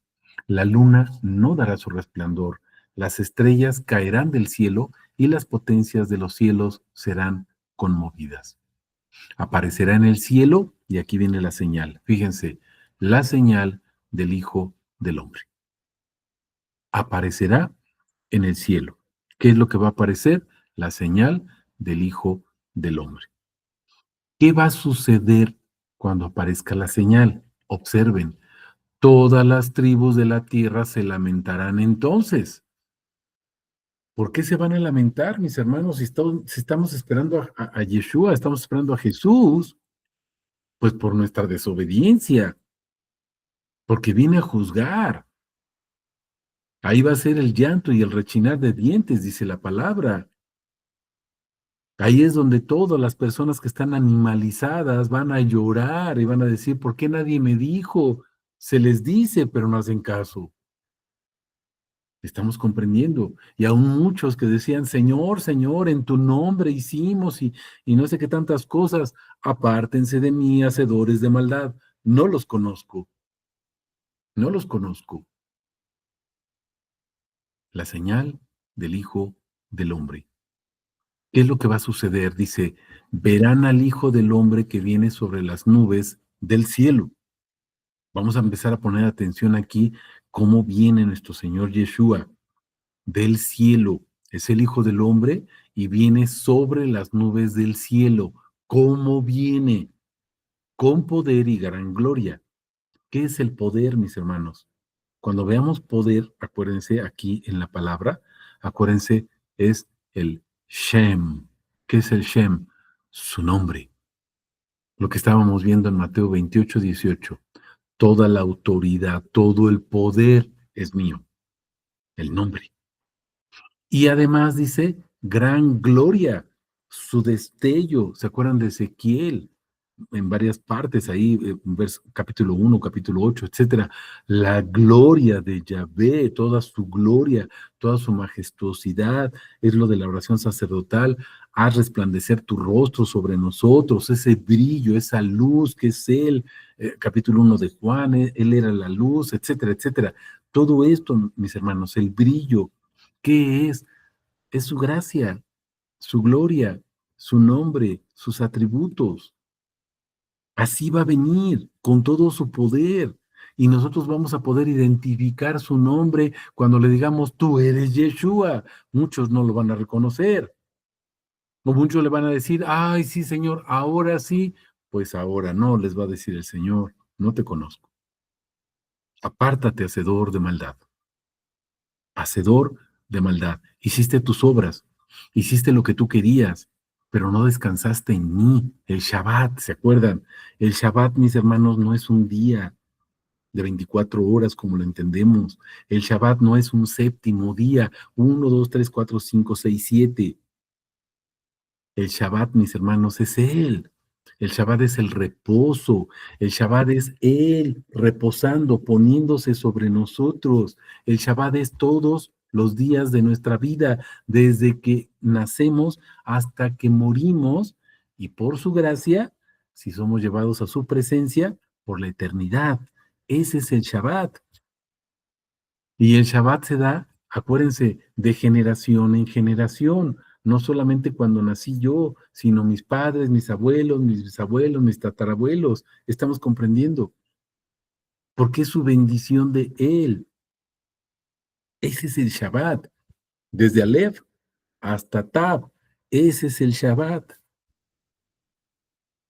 Speaker 1: la luna no dará su resplandor, las estrellas caerán del cielo y las potencias de los cielos serán conmovidas. Aparecerá en el cielo, y aquí viene la señal, fíjense, la señal del Hijo del Hombre. Aparecerá en el cielo. ¿Qué es lo que va a aparecer? La señal del Hijo del Hombre. ¿Qué va a suceder cuando aparezca la señal? Observen, todas las tribus de la tierra se lamentarán entonces. ¿Por qué se van a lamentar, mis hermanos? Si estamos esperando a Yeshua, estamos esperando a Jesús, pues por nuestra desobediencia, porque viene a juzgar. Ahí va a ser el llanto y el rechinar de dientes, dice la palabra. Ahí es donde todas las personas que están animalizadas van a llorar y van a decir, ¿por qué nadie me dijo? Se les dice, pero no hacen caso. Estamos comprendiendo. Y aún muchos que decían, Señor, Señor, en tu nombre hicimos y no sé qué tantas cosas. Apártense de mí, hacedores de maldad. No los conozco. No los conozco. La señal del Hijo del Hombre. ¿Qué es lo que va a suceder? Dice, verán al Hijo del Hombre que viene sobre las nubes del cielo. Vamos a empezar a poner atención aquí cómo viene nuestro Señor Yeshua del cielo. Es el Hijo del Hombre y viene sobre las nubes del cielo. ¿Cómo viene? Con poder y gran gloria. ¿Qué es el poder, mis hermanos? Cuando veamos poder, acuérdense aquí en la palabra, acuérdense, es el Shem. ¿Qué es el Shem? Su nombre. Lo que estábamos viendo en Mateo 28, 18. Toda la autoridad, todo el poder es mío. El nombre. Y además dice, gran gloria, su destello. ¿Se acuerdan de Ezequiel? En varias partes, ahí, capítulo 1, capítulo 8, etcétera. La gloria de Yahvé, toda su gloria, toda su majestuosidad, es lo de la oración sacerdotal. Haz resplandecer tu rostro sobre nosotros, ese brillo, esa luz que es Él. Capítulo 1 de Juan, Él era la luz, etcétera, etcétera. Todo esto, mis hermanos, el brillo, ¿qué es? Es su gracia, su gloria, su nombre, sus atributos. Así va a venir con todo su poder. Y nosotros vamos a poder identificar su nombre cuando le digamos, tú eres Yeshua. Muchos no lo van a reconocer. O muchos le van a decir, ay, sí, Señor, ahora sí. Pues ahora no, les va a decir el Señor, no te conozco. Apártate, hacedor de maldad. Hacedor de maldad. Hiciste tus obras, hiciste lo que tú querías, pero no descansaste en mí. El Shabbat, ¿se acuerdan? El Shabbat, mis hermanos, no es un día de 24 horas como lo entendemos. El Shabbat no es un séptimo día, 1, 2, 3, 4, 5, 6, 7. El Shabbat, mis hermanos, es Él. El Shabbat es el reposo. El Shabbat es Él reposando, poniéndose sobre nosotros. El Shabbat es todos los días de nuestra vida, desde que nacemos hasta que morimos, y por su gracia, si somos llevados a su presencia, por la eternidad. Ese es el Shabbat. Y el Shabbat se da, acuérdense, de generación en generación, no solamente cuando nací yo, sino mis padres, mis abuelos, mis bisabuelos, mis tatarabuelos. Estamos comprendiendo. Porque es su bendición de Él. Ese es el Shabbat. Desde Aleph hasta Tab. Ese es el Shabbat.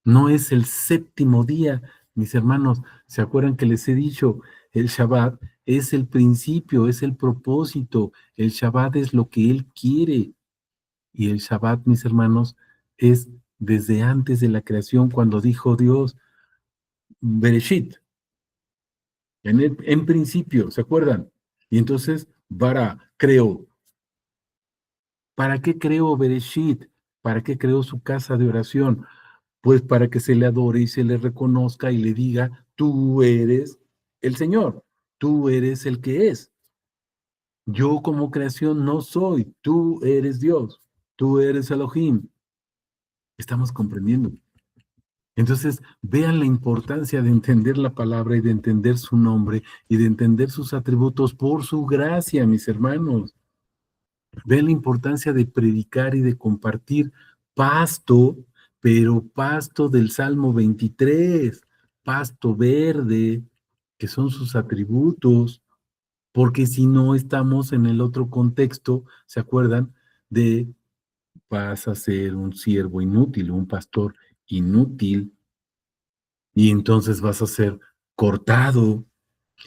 Speaker 1: No es el séptimo día, mis hermanos. ¿Se acuerdan que les he dicho? El Shabbat es el principio, es el propósito. El Shabbat es lo que Él quiere. Y el Shabbat, mis hermanos, es desde antes de la creación, cuando dijo Dios, Bereshit, en principio, ¿se acuerdan? Y entonces, Bara creó. ¿Para qué creó Bereshit? ¿Para qué creó su casa de oración? Pues para que se le adore y se le reconozca y le diga, tú eres el Señor, tú eres el que es. Yo como creación no soy, tú eres Dios, tú eres Elohim. Estamos comprendiendo. Entonces, vean la importancia de entender la palabra y de entender su nombre y de entender sus atributos por su gracia, mis hermanos. Vean la importancia de predicar y de compartir pasto, pero pasto del Salmo 23, pasto verde, que son sus atributos, porque si no estamos en el otro contexto, ¿se acuerdan? De vas a ser un siervo inútil, un pastor inútil, y entonces vas a ser cortado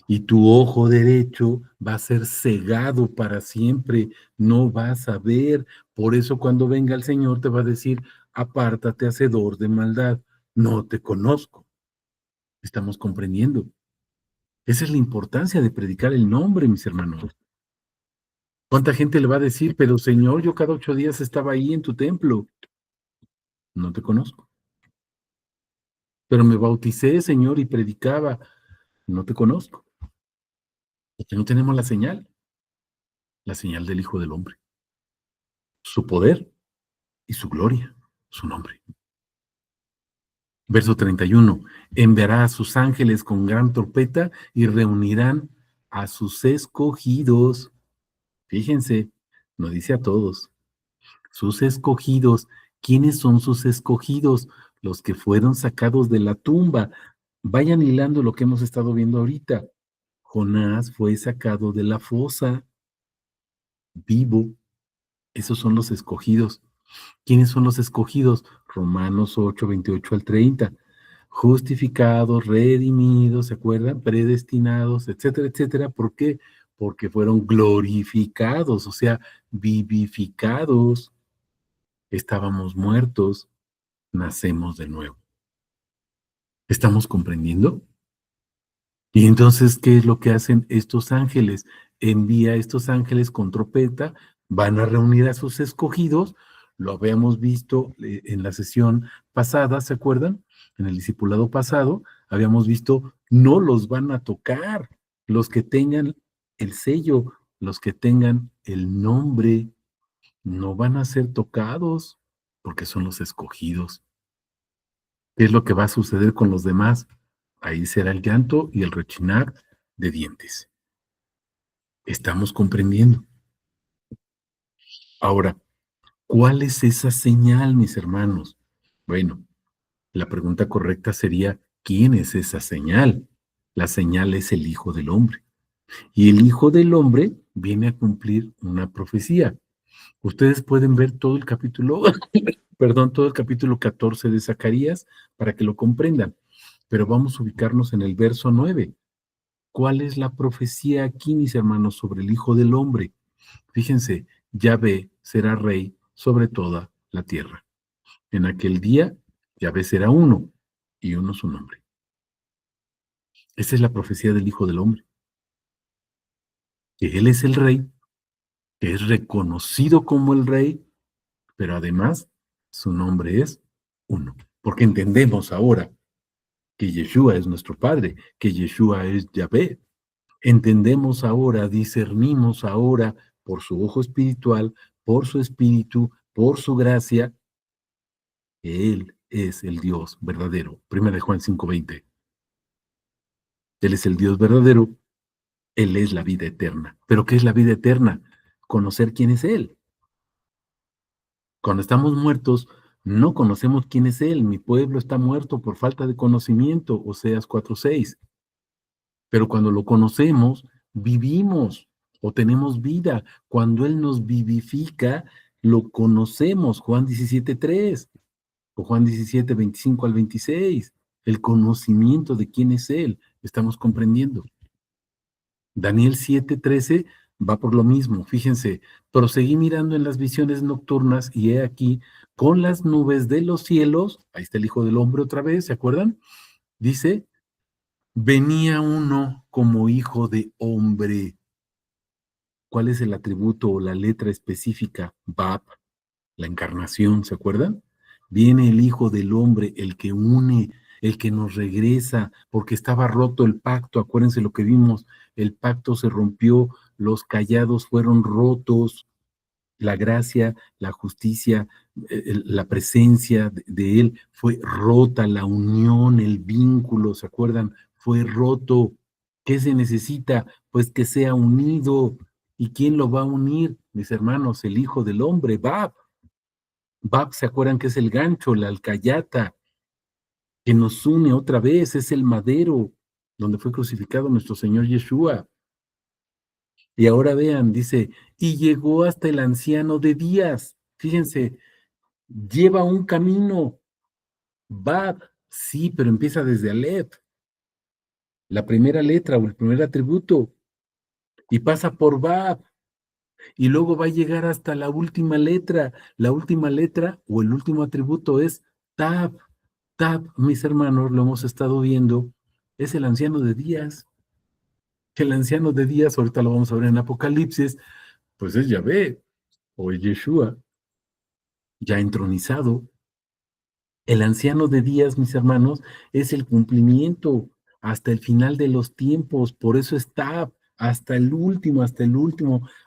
Speaker 1: y tu ojo derecho va a ser cegado para siempre, no vas a ver. Por eso cuando venga el Señor te va a decir, apártate, hacedor de maldad, no te conozco. Estamos comprendiendo. Esa es la importancia de predicar el nombre, mis hermanos. ¿Cuánta gente le va a decir, pero Señor, yo cada 8 días estaba ahí en tu templo? No te conozco. Pero me bauticé, Señor, y predicaba. No te conozco. Porque no tenemos la señal del Hijo del Hombre, su poder y su gloria, su nombre. Verso 31, enviará a sus ángeles con gran trompeta y reunirán a sus escogidos. Fíjense, no dice a todos, sus escogidos. ¿Quiénes son sus escogidos? Los que fueron sacados de la tumba. Vayan hilando lo que hemos estado viendo ahorita. Jonás fue sacado de la fosa, vivo. Esos son los escogidos. ¿Quiénes son los escogidos? Romanos 8, 28 al 30. justificados, redimidos, ¿se acuerdan? Predestinados, etcétera, etcétera. ¿Por qué? Porque fueron glorificados, o sea, vivificados. Estábamos muertos, nacemos de nuevo. ¿Estamos comprendiendo? Y entonces, ¿qué es lo que hacen estos ángeles? Envía a estos ángeles con trompeta, van a reunir a sus escogidos, lo habíamos visto en la sesión pasada, ¿se acuerdan? En el discipulado pasado, habíamos visto, no los van a tocar, los que tengan el sello, los que tengan el nombre, no van a ser tocados, porque son los escogidos. ¿Qué es lo que va a suceder con los demás? Ahí será el llanto y el rechinar de dientes. ¿Estamos comprendiendo? Ahora, ¿cuál es esa señal, mis hermanos? Bueno, la pregunta correcta sería, ¿quién es esa señal? La señal es el Hijo del Hombre. Y el Hijo del Hombre viene a cumplir una profecía. Ustedes pueden ver todo el capítulo, perdón, todo el capítulo 14 de Zacarías para que lo comprendan. Pero vamos a ubicarnos en el verso 9. ¿Cuál es la profecía aquí, mis hermanos, sobre el Hijo del Hombre? Fíjense, Yahvé será rey sobre toda la tierra. En aquel día, Yahvé será uno, y uno su nombre. Esa es la profecía del Hijo del Hombre. Que Él es el rey, que es reconocido como el rey, pero además su nombre es uno. Porque entendemos ahora que Yeshua es nuestro Padre, que Yeshua es Yahvé. Entendemos ahora, discernimos ahora por su ojo espiritual, por su espíritu, por su gracia, que Él es el Dios verdadero. 1 Juan 5:20. Él es el Dios verdadero, Él es la vida eterna. ¿Pero qué es la vida eterna? Conocer quién es Él. Cuando estamos muertos, no conocemos quién es Él. Mi pueblo está muerto por falta de conocimiento, Oseas 4:6. Pero cuando lo conocemos, vivimos o tenemos vida. Cuando Él nos vivifica, lo conocemos, Juan 17:3 o Juan 17:25 al 26. El conocimiento de quién es Él, estamos comprendiendo. Daniel 7:13 va por lo mismo. Fíjense, proseguí mirando en las visiones nocturnas y he aquí, con las nubes de los cielos, ahí está el Hijo del Hombre otra vez, ¿se acuerdan? Dice, venía uno como hijo de hombre. ¿Cuál es el atributo o la letra específica? Bab, la encarnación, ¿se acuerdan? Viene el Hijo del Hombre, el que une, el que nos regresa, porque estaba roto el pacto. Acuérdense lo que vimos, el pacto se rompió, los callados fueron rotos, la gracia, la justicia, la presencia de Él fue rota, la unión, el vínculo, ¿se acuerdan? Fue roto. ¿Qué se necesita? Pues que sea unido. ¿Y quién lo va a unir? Mis hermanos, el Hijo del Hombre, Bab. Bab, ¿se acuerdan que es el gancho, la alcayata, que nos une otra vez? Es el madero donde fue crucificado nuestro Señor Yeshua. Y ahora vean, dice, y llegó hasta el anciano de días. Fíjense, lleva un camino. Bab, sí, pero empieza desde Aleph, la primera letra o el primer atributo, y pasa por Bab, y luego va a llegar hasta la última letra. La última letra o el último atributo es Tab. Tab, mis hermanos, lo hemos estado viendo, es el anciano de días. El anciano de días, ahorita lo vamos a ver en Apocalipsis, pues es Yahvé o es Yeshua, ya entronizado. El anciano de días, mis hermanos, es el cumplimiento hasta el final de los tiempos. Por eso está hasta el último,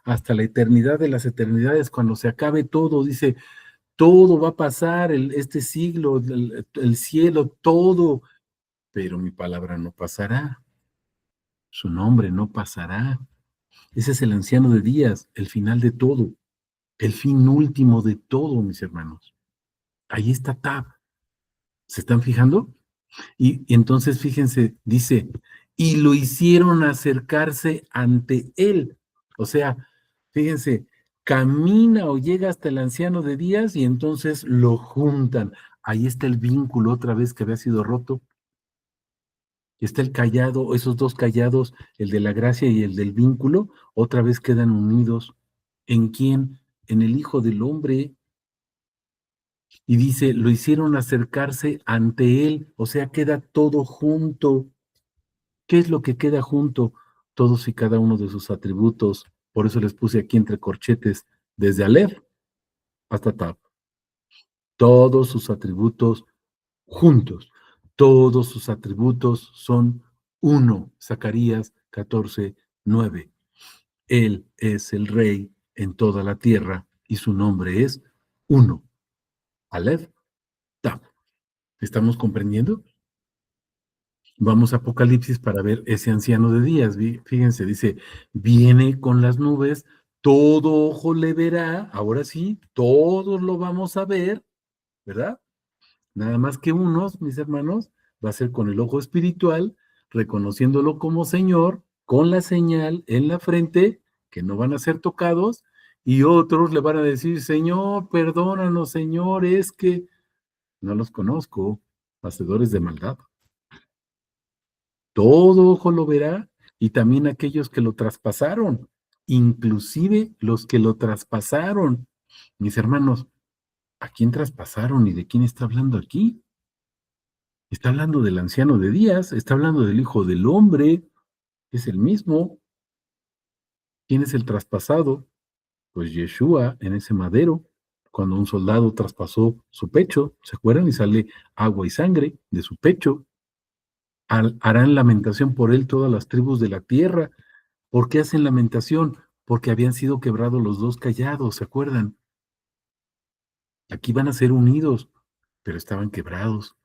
Speaker 1: hasta la eternidad de las eternidades, cuando se acabe todo. Dice, todo va a pasar, este siglo, el cielo, todo, pero mi palabra no pasará. Su nombre no pasará. Ese es el anciano de días, el final de todo, el fin último de todo, mis hermanos. Ahí está Tab. ¿Se están fijando? Y entonces, fíjense, dice, y lo hicieron acercarse ante él. O sea, fíjense, camina o llega hasta el anciano de días y entonces lo juntan. Ahí está el vínculo otra vez que había sido roto. Está el cayado, esos dos cayados, el de la gracia y el del vínculo, otra vez quedan unidos. ¿En quién? En el Hijo del Hombre. Y dice, lo hicieron acercarse ante él, o sea, queda todo junto. ¿Qué es lo que queda junto? Todos y cada uno de sus atributos. Por eso les puse aquí entre corchetes, desde Aleph hasta Tab. Todos sus atributos juntos. Todos sus atributos son uno. Zacarías 14:9. Él es el rey en toda la tierra y su nombre es uno. Aleph Tab. ¿Estamos comprendiendo? Vamos a Apocalipsis para ver ese anciano de días. Fíjense, dice, viene con las nubes, todo ojo le verá, ahora sí, todos lo vamos a ver, ¿verdad? Nada más que unos, mis hermanos, va a ser con el ojo espiritual, reconociéndolo como Señor, con la señal en la frente, que no van a ser tocados, y otros le van a decir, Señor, perdónanos, Señor, es que no los conozco, hacedores de maldad. Todo ojo lo verá y también aquellos que lo traspasaron, inclusive los que lo traspasaron. Mis hermanos, ¿a quién traspasaron y de quién está hablando aquí? Está hablando del anciano de días, está hablando del Hijo del Hombre, es el mismo. ¿Quién es el traspasado? Pues Yeshua en ese madero, cuando un soldado traspasó su pecho, ¿se acuerdan? Y sale agua y sangre de su pecho. Harán lamentación por él todas las tribus de la tierra. ¿Por qué hacen lamentación? Porque habían sido quebrados los dos callados, ¿se acuerdan? Aquí van a ser unidos, pero estaban quebrados.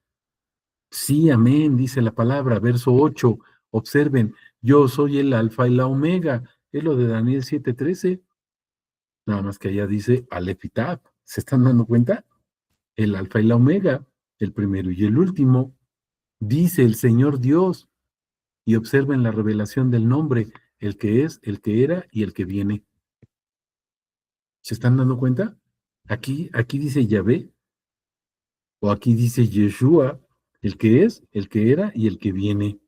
Speaker 1: Sí, amén, dice la palabra, verso 8. Observen, yo soy el alfa y la omega. Es lo de Daniel 7:13. Nada más que allá dice Aleph y Tab. ¿Se están dando cuenta? El alfa y la omega, el primero y el último. Dice el Señor Dios. Y observen la revelación del nombre, el que es, el que era y el que viene. ¿Se están dando cuenta? Aquí dice Yahvé, o aquí dice Yeshua, el que es, el que era y el que viene,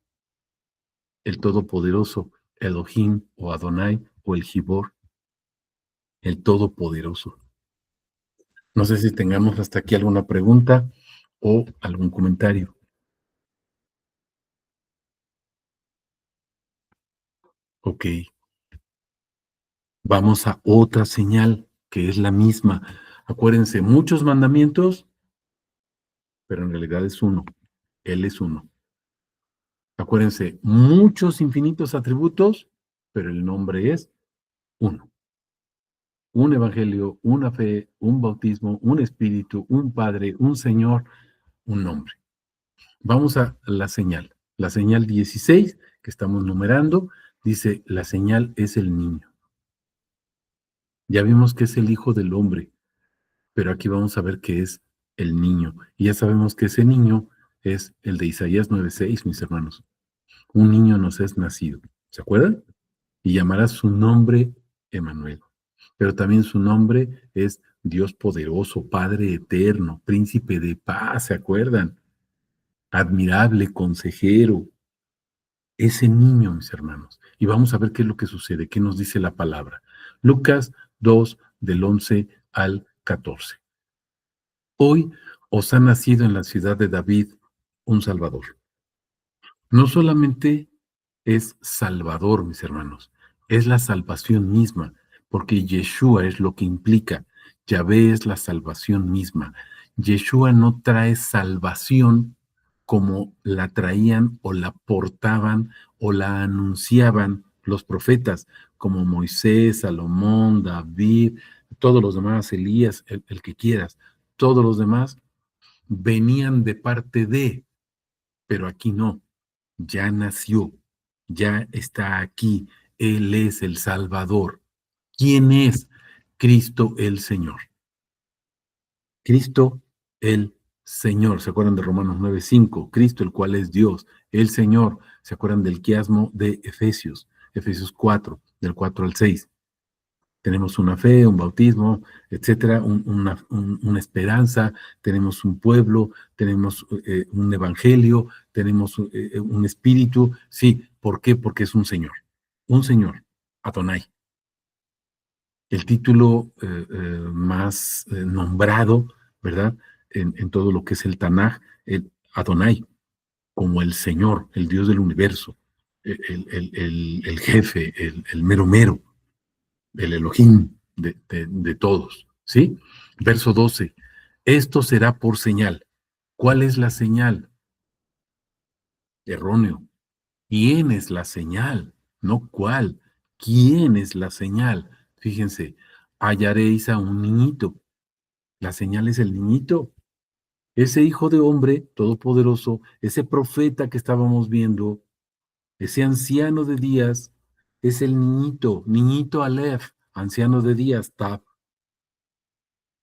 Speaker 1: el Todopoderoso, Elohim o Adonai o el Gibor, el Todopoderoso. No sé si tengamos hasta aquí alguna pregunta o algún comentario. Ok. Vamos a otra señal que es la misma. Acuérdense, muchos mandamientos, pero en realidad es uno. Él es uno. Acuérdense, muchos infinitos atributos, pero el nombre es uno. Un evangelio, una fe, un bautismo, un espíritu, un padre, un Señor, un nombre. Vamos a la señal. La señal 16, que estamos numerando, dice, la señal es el niño. Ya vimos que es el Hijo del Hombre, pero aquí vamos a ver que es el niño. Y ya sabemos que ese niño es el de Isaías 9:6, mis hermanos. Un niño nos es nacido. ¿Se acuerdan? Y llamará su nombre Emmanuel. Pero también su nombre es Dios poderoso, Padre eterno, Príncipe de paz, ¿se acuerdan? Admirable, consejero. Ese niño, mis hermanos. Y vamos a ver qué es lo que sucede, qué nos dice la palabra. Lucas 2, del 11 al 14. Hoy os ha nacido en la ciudad de David un Salvador. No solamente es Salvador, mis hermanos, es la salvación misma, porque Yeshua es lo que implica. Yahvé es la salvación misma. Yeshua no trae salvación como la traían o la portaban o la anunciaban los profetas, como Moisés, Salomón, David, todos los demás, Elías, el que quieras, todos los demás venían de parte de, pero aquí no, ya nació, ya está aquí, Él es el Salvador. ¿Quién es? Cristo el Señor. Cristo el Señor. ¿Se acuerdan de Romanos 9:5? Cristo, el cual es Dios, el Señor. ¿Se acuerdan del quiasmo de Efesios? Efesios 4, del 4 al 6. Tenemos una fe, un bautismo, etcétera, una esperanza, tenemos un pueblo, tenemos un evangelio, tenemos un espíritu. Sí, ¿por qué? Porque es un Señor, Adonai. El título más nombrado, ¿verdad? En todo lo que es el Tanaj, el Adonai, como el Señor, el Dios del universo, el jefe, el mero mero, el Elohim de todos, ¿sí? Verso 12, esto será por señal. ¿Cuál es la señal? Erróneo. ¿Quién es la señal? No cuál. ¿Quién es la señal? Fíjense, hallaréis a un niñito. La señal es el niñito. Ese hijo de hombre todopoderoso, ese profeta que estábamos viendo, ese anciano de días, es el niñito Aleph, anciano de días, Tab.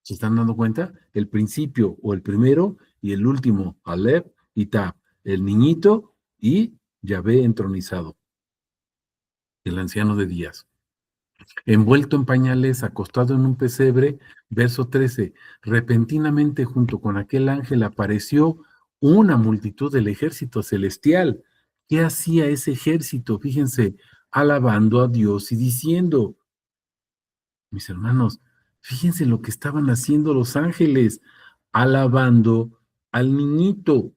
Speaker 1: ¿Se están dando cuenta? El principio o el primero y el último, Aleph y Tab. El niñito y Yahvé entronizado, el anciano de días. Envuelto en pañales, acostado en un pesebre, verso 13. Repentinamente junto con aquel ángel apareció una multitud del ejército celestial. ¿Qué hacía ese ejército? Fíjense, alabando a Dios y diciendo, mis hermanos, fíjense lo que estaban haciendo los ángeles, alabando al niñito,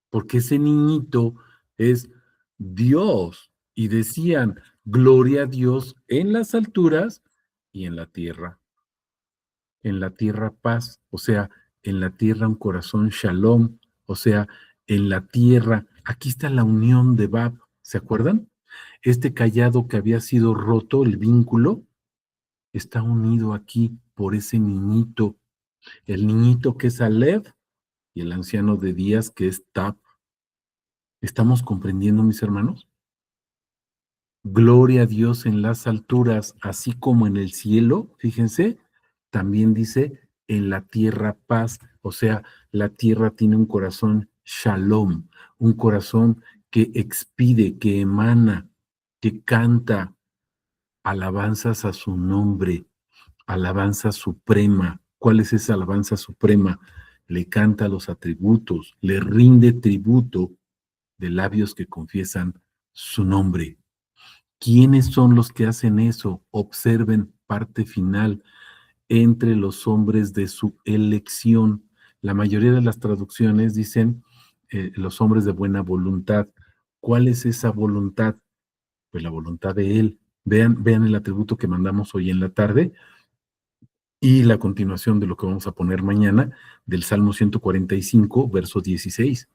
Speaker 1: porque ese niñito es Dios. Y decían, gloria a Dios en las alturas y en la tierra. En la tierra paz, o sea, en la tierra un corazón shalom, o sea, en la tierra, aquí está la unión de Bab, ¿se acuerdan? Este callado que había sido roto, el vínculo, está unido aquí por ese niñito, el niñito que es Alev y el anciano de días que es Tab. ¿Estamos comprendiendo, mis hermanos? Gloria a Dios en las alturas, así como en el cielo, fíjense, también dice en la tierra paz, o sea, la tierra tiene un corazón shalom, un corazón que expide, que emana, que canta alabanzas a su nombre, alabanza suprema. ¿Cuál es esa alabanza suprema? Le canta los atributos, le rinde tributo de labios que confiesan su nombre. ¿Quiénes son los que hacen eso? Observen parte final, entre los hombres de su elección. La mayoría de las traducciones dicen los hombres de buena voluntad. ¿Cuál es esa voluntad? Pues la voluntad de Él. Vean el atributo que mandamos hoy en la tarde y la continuación de lo que vamos a poner mañana del Salmo 145, verso 16.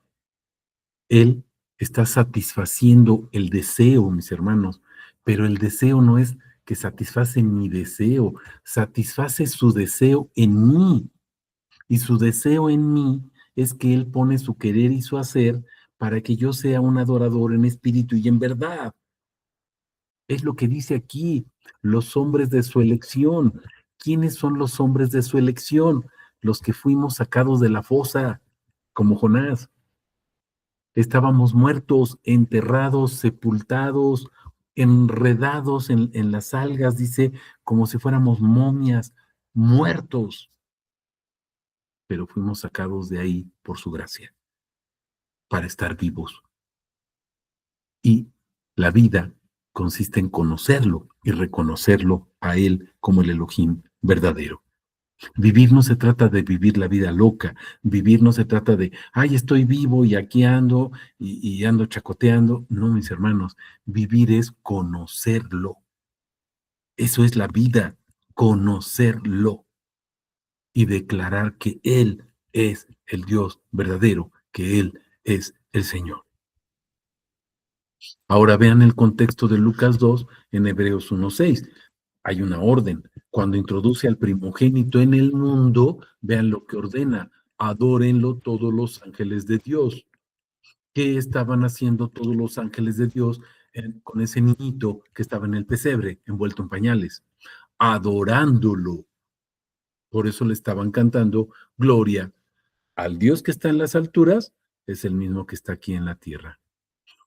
Speaker 1: Él está satisfaciendo el deseo, mis hermanos, pero el deseo no es que satisface mi deseo, satisface su deseo en mí. Y su deseo en mí es que Él pone su querer y su hacer para que yo sea un adorador en espíritu y en verdad. Es lo que dice aquí, los hombres de su elección. ¿Quiénes son los hombres de su elección? Los que fuimos sacados de la fosa, como Jonás. Estábamos muertos, enterrados, sepultados, enredados en las algas, dice, como si fuéramos momias, muertos, pero fuimos sacados de ahí por su gracia, para estar vivos. Y la vida consiste en conocerlo y reconocerlo a Él como el Elohim verdadero. Vivir no se trata de vivir la vida loca, vivir no se trata de, ay, estoy vivo y aquí ando y ando chacoteando. No, mis hermanos, vivir es conocerlo. Eso es la vida, conocerlo y declarar que Él es el Dios verdadero, que Él es el Señor. Ahora vean el contexto de Lucas 2 en Hebreos 1:6. Hay una orden. Cuando introduce al primogénito en el mundo, vean lo que ordena. Adórenlo todos los ángeles de Dios. ¿Qué estaban haciendo todos los ángeles de Dios con ese niñito que estaba en el pesebre, envuelto en pañales? Adorándolo. Por eso le estaban cantando gloria al Dios que está en las alturas, es el mismo que está aquí en la tierra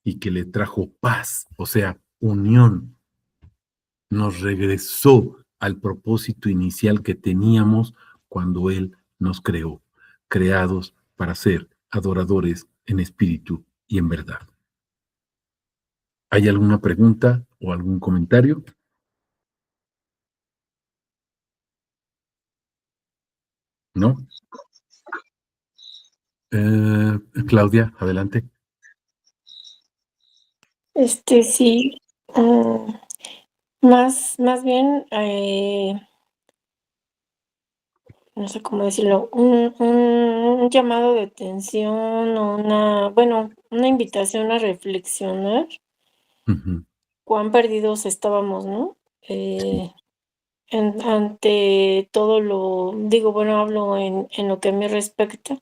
Speaker 1: y que le trajo paz, o sea, unión nos regresó al propósito inicial que teníamos cuando Él nos creó, creados para ser adoradores en espíritu y en verdad. ¿Hay alguna pregunta o algún comentario? ¿No? Claudia, adelante.
Speaker 3: Sí, más bien, no sé cómo decirlo, un llamado de atención o una invitación a reflexionar
Speaker 1: Ujú.
Speaker 3: cuán perdidos estábamos, ¿no? Ante todo hablo en lo que a mí respecta,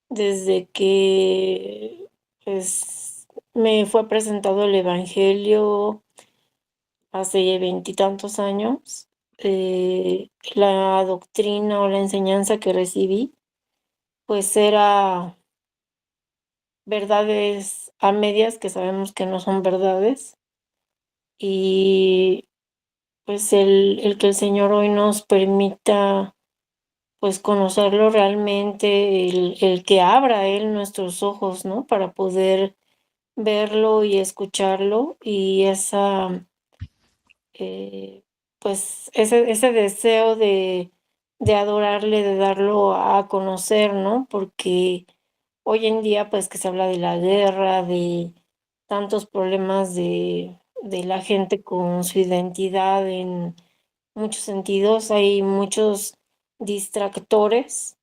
Speaker 3: desde que, pues, me fue presentado el evangelio hace veintitantos años, la doctrina o la enseñanza que recibí, pues, era verdades a medias que sabemos que no son verdades, y, pues, el que el Señor hoy nos permita, pues, conocerlo realmente, el que abra Él nuestros ojos, ¿no? Para poder verlo y escucharlo, y eh, pues, ese deseo de adorarle, de darlo a conocer, ¿no? Porque hoy en día, pues, que se habla de la guerra, de tantos problemas de la gente con su identidad en muchos sentidos, hay muchos distractores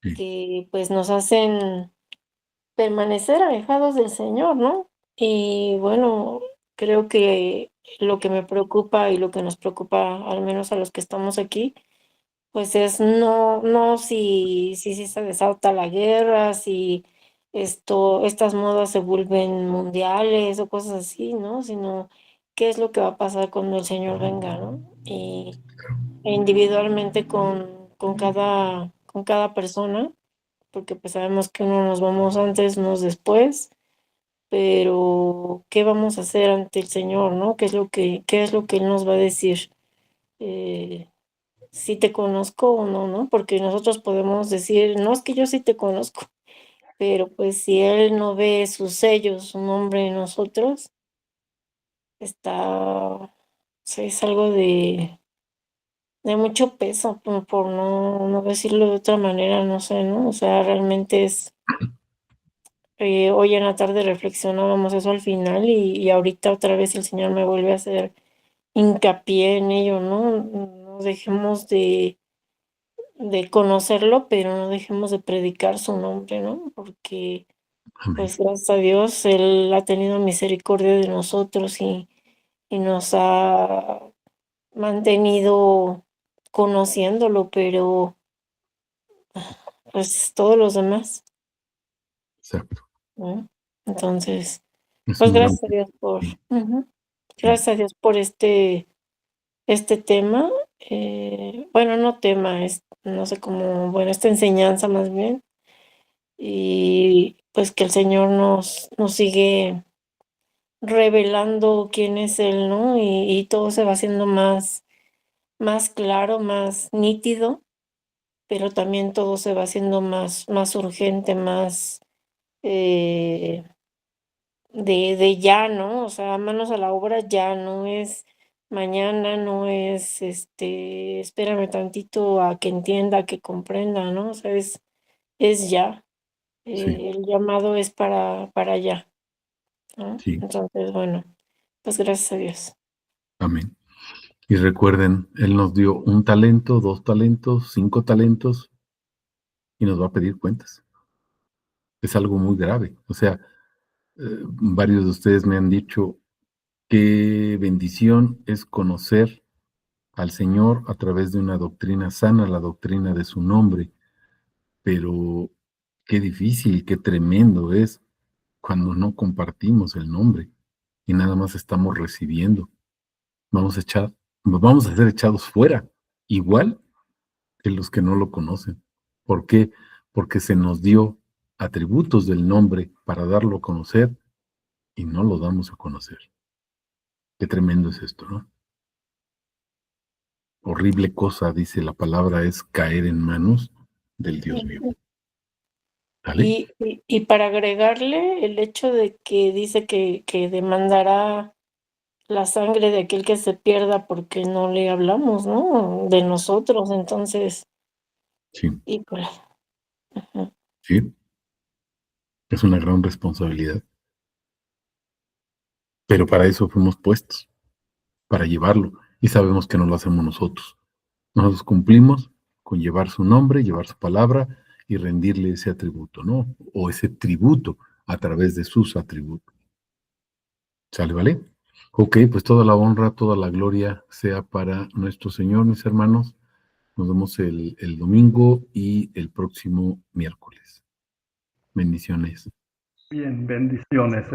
Speaker 1: Sí,
Speaker 3: que, pues, nos hacen permanecer alejados del Señor, ¿no? Y bueno, creo que lo que me preocupa y lo que nos preocupa, al menos a los que estamos aquí, pues es no si se desata la guerra, si estas modas se vuelven mundiales o cosas así, ¿no? Sino qué es lo que va a pasar cuando el Señor venga, ¿no? E individualmente con cada persona, porque pues sabemos que unos nos vamos antes, unos después, pero ¿qué vamos a hacer ante el Señor, no? ¿Qué es lo que Él nos va a decir? Eh, si te conozco o no, ¿no? Porque nosotros podemos decir, no, es que yo sí te conozco, pero pues si Él no ve sus sellos, su nombre en nosotros, sí, es algo de mucho peso, por no decirlo de otra manera, no sé, ¿no? O sea, realmente hoy en la tarde reflexionábamos eso al final y ahorita otra vez el Señor me vuelve a hacer hincapié en ello, ¿no? No dejemos de conocerlo, pero no dejemos de predicar su nombre, ¿no? Porque,
Speaker 1: amén.
Speaker 3: pues, gracias a Dios, Él ha tenido misericordia de nosotros y nos ha mantenido conociéndolo, pero, pues, todos los demás,
Speaker 1: Exacto.
Speaker 3: ¿no? Entonces,
Speaker 1: Es
Speaker 3: pues,
Speaker 1: un gran
Speaker 3: gracias a Dios por
Speaker 1: sí,
Speaker 3: ujú,
Speaker 1: sí,
Speaker 3: gracias a Dios por este tema, bueno, no tema, no sé cómo, bueno, esta enseñanza más bien, y pues que el Señor nos sigue revelando quién es Él, ¿no? Y todo se va haciendo más claro, más nítido, pero también todo se va haciendo más urgente, más eh, de ya, ¿no? O sea, manos a la obra ya, no es mañana, no es, espérame tantito a que entienda, a que comprenda, ¿no? O sea, es ya,
Speaker 1: sí,
Speaker 3: el llamado es para allá, ¿no?
Speaker 1: sí,
Speaker 3: Entonces, bueno, pues gracias a Dios.
Speaker 1: amén. Y recuerden, Él nos dio un talento, 2 talentos, 5 talentos y nos va a pedir cuentas. Es algo muy grave. O sea, varios de ustedes me han dicho qué bendición es conocer al Señor a través de una doctrina sana, la doctrina de su nombre, pero qué difícil, qué tremendo es cuando no compartimos el nombre y nada más estamos recibiendo. Vamos a echar, vamos a ser echados fuera, igual que los que no lo conocen. ¿Por qué? Porque se nos dio atributos del nombre para darlo a conocer y no lo damos a conocer. Qué tremendo es esto, ¿no? horrible cosa, dice la palabra, es caer en manos del Dios vivo. ¿Vale?
Speaker 3: Y para agregarle el hecho de que dice que demandará la sangre de aquel que se pierda porque no le hablamos, ¿no? De nosotros, entonces,
Speaker 1: Sí,
Speaker 3: híjole. Ujú.
Speaker 1: sí. Es una gran responsabilidad. Pero para eso fuimos puestos, para llevarlo. Y sabemos que no lo hacemos nosotros. Nosotros cumplimos con llevar su nombre, llevar su palabra y rendirle ese atributo, ¿no? O ese tributo a través de sus atributos. ¿Sale, vale? Ok, pues toda la honra, toda la gloria sea para nuestro Señor, mis hermanos. Nos vemos el domingo y el próximo miércoles. Bendiciones.
Speaker 4: Bien, bendiciones.